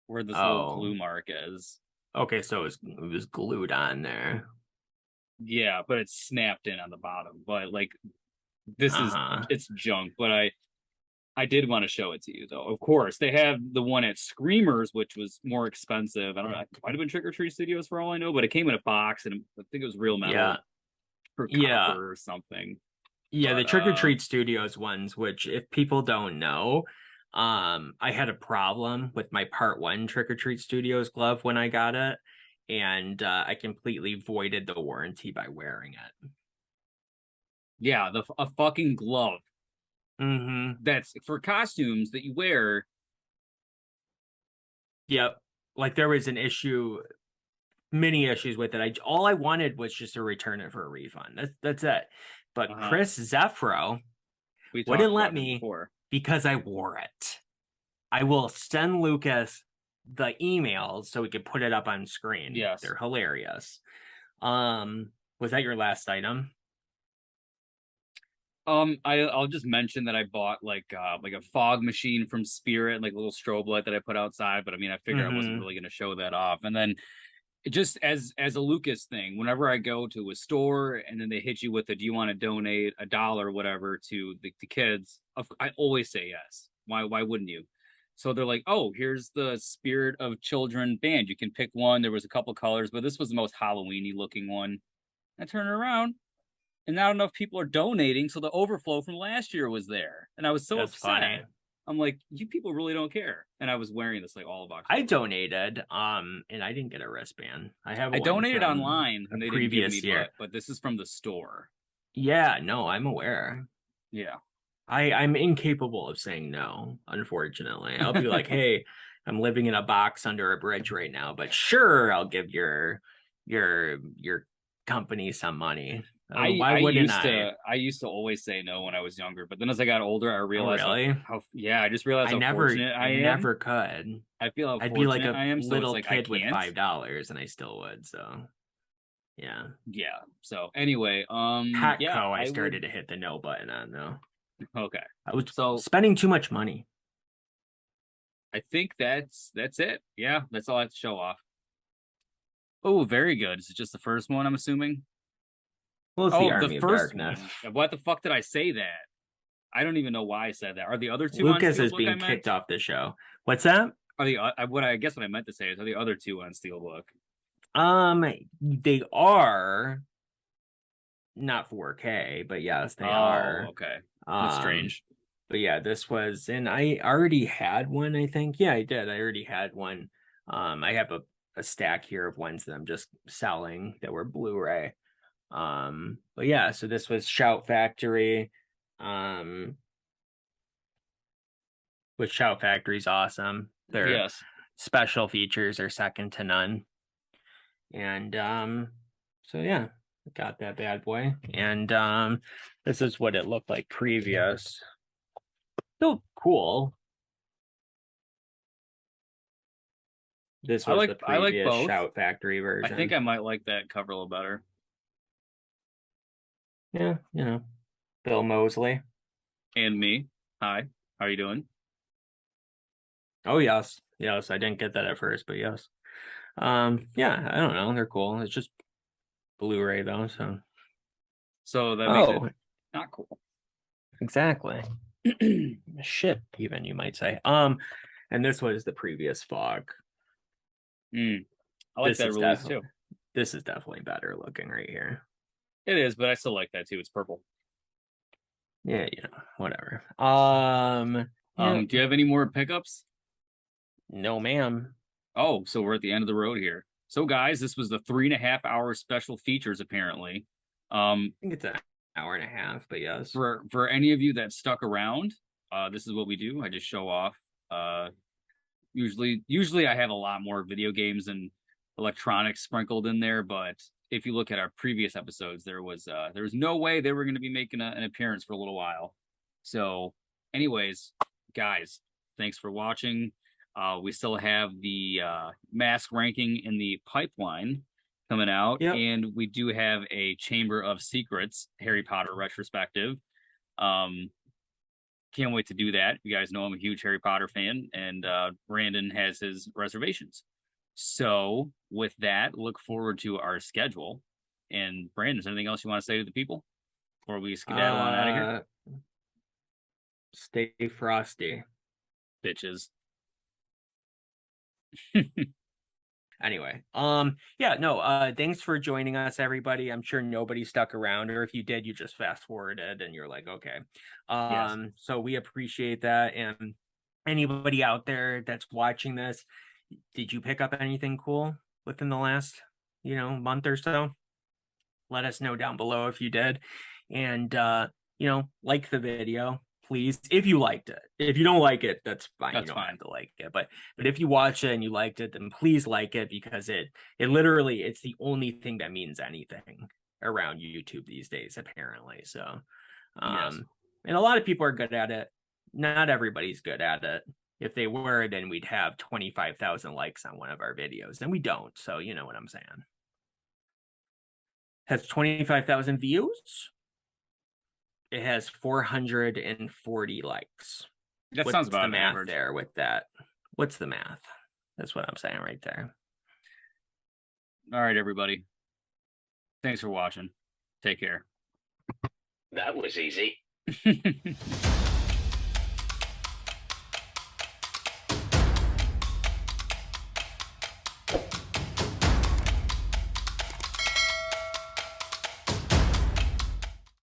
where this little Oh, glue mark is. okay, so it was glued on there. Yeah, but it's snapped in on the bottom. But like this is Uh-huh. it's junk. But I did want to show it to you though. Of course, they have the one at Screamers, which was more expensive. I don't know, it might have been Trick or Treat Studios for all I know, but it came in a box and I think it was real Yeah. metal or Yeah. copper or something. Yeah, the But Trick or Treat Studios ones, which if people don't know, I had a problem with my part 1 Trick or Treat Studios glove when I got it, and I completely voided the warranty by wearing it. yeah, a fucking glove Mm-hmm. that's for costumes that you wear. Yep. Like there was an issue, many issues with it. All I wanted was just to return it for a refund. That's it. But Uh-huh. Chris Zefro We wouldn't talked let about him me before. because I wore it. I will send Lucas the emails so we could put it up on screen. Yes. They're hilarious. Was that your last item? I'll just mention that I bought like a fog machine from Spirit, like a little strobe light that I put outside, but I mean I figured I wasn't really gonna show that off. And then just as a Lucas thing, whenever I go to a store and then they hit you with a do you want to donate $1 or whatever to the kids, I always say yes. Why wouldn't you? So they're like, oh, here's the Spirit of Children band. You can pick one. There was a couple colors, but this was the most Halloweeny looking one. I turn it around and not enough people are donating, so the overflow from last year was there. And I was so That's upset. funny. I'm like, you people really don't care. And I was wearing this like all of October. I donated, and I didn't get a wristband. I I donated online and they didn't give me year. but this is from the store. Yeah, no, I'm aware. Yeah. I'm incapable of saying no, unfortunately. I'll be like, hey, I'm living in a box under a bridge right now, but sure, I'll give your company some money. Why wouldn't I? I used to always say no when I was younger, but then as I got older, I realized really? how yeah, I just realized I how fortunate I am. never could. I feel how I'd be like fortunate a I am. So it's little like I kid with can't. $5 and I still would. So yeah. Yeah. So anyway, Patco, yeah, I started to hit the no button on though. Okay. I was So spending too much money. I think that's it. Yeah, that's all I have to show off. Oh, very good. Is it just the first one, I'm assuming? Well, it's the Army of first Darkness. one. What the fuck did I say that? I don't even know why I said that. Are the other two Lucas on is Steelbook being kicked off the show. What's that? Are the what I guess what I meant to say is are the other two on Steelbook? They are not 4K, but yes, they are. Okay. That's strange. But yeah, this was, and I already had one, I think. Yeah, I did. I already had one. I have a stack here of ones that I'm just selling that were Blu-ray. But yeah, so this was Shout Factory. Which Shout Factory's awesome. Their special features are second to none. And so yeah, got that bad boy. And this is what it looked like previous. Still cool. This was the previous Shout Factory version. I think I might like that cover a little better. Yeah, Bill Moseley. And me. Hi. How are you doing? Oh yes. Yes, I didn't get that at first, but yes. Yeah, I don't know. They're cool. It's just Blu-ray though, so. So that makes it Oh, not cool. exactly. Ship, even you might say. And this was the previous fog. I like This that is release too. This is definitely better looking right here. It is, but I still like that too. It's purple. Yeah, whatever. Yeah. Do you have any more pickups? No, ma'am. Oh, so we're at the end of the road here. So, guys, this was the 3.5 hour special features. Apparently, I think it's an hour and a half, but yes. For any of you that stuck around, this is what we do. I just show off. Usually I have a lot more video games and electronics sprinkled in there, but if you look at our previous episodes, there was no way they were going to be making an appearance for a little while. So, anyways, guys, thanks for watching. We still have the mask ranking in the pipeline coming out, Yep. and we do have a Chamber of Secrets Harry Potter retrospective. Can't wait to do that. You guys know I'm a huge Harry Potter fan, and Brandon has his reservations. So, with that, look forward to our schedule. And Brandon, is there anything else you want to say to the people before we skedaddle on out of here? Stay frosty, bitches. Anyway, yeah, no, thanks for joining us, everybody. I'm sure nobody stuck around, or if you did, you just fast forwarded and you're like, okay. Yes. So we appreciate that. And anybody out there that's watching this, did you pick up anything cool within the last, month or so? Let us know down below if you did. And like the video, please, if you liked it. If you don't like it, that's fine. That's you don't fine. have to like it. But if you watch it and you liked it, then please like it, because it literally, it's the only thing that means anything around YouTube these days, apparently. So Yes. and a lot of people are good at it. Not everybody's good at it. If they were, then we'd have 25,000 likes on one of our videos, and we don't. So you know what I'm saying. Has 25,000 views. It has 440 likes. That sounds about the math average. there with that. What's the math? That's what I'm saying right there. All right, everybody. Thanks for watching. Take care. That was easy.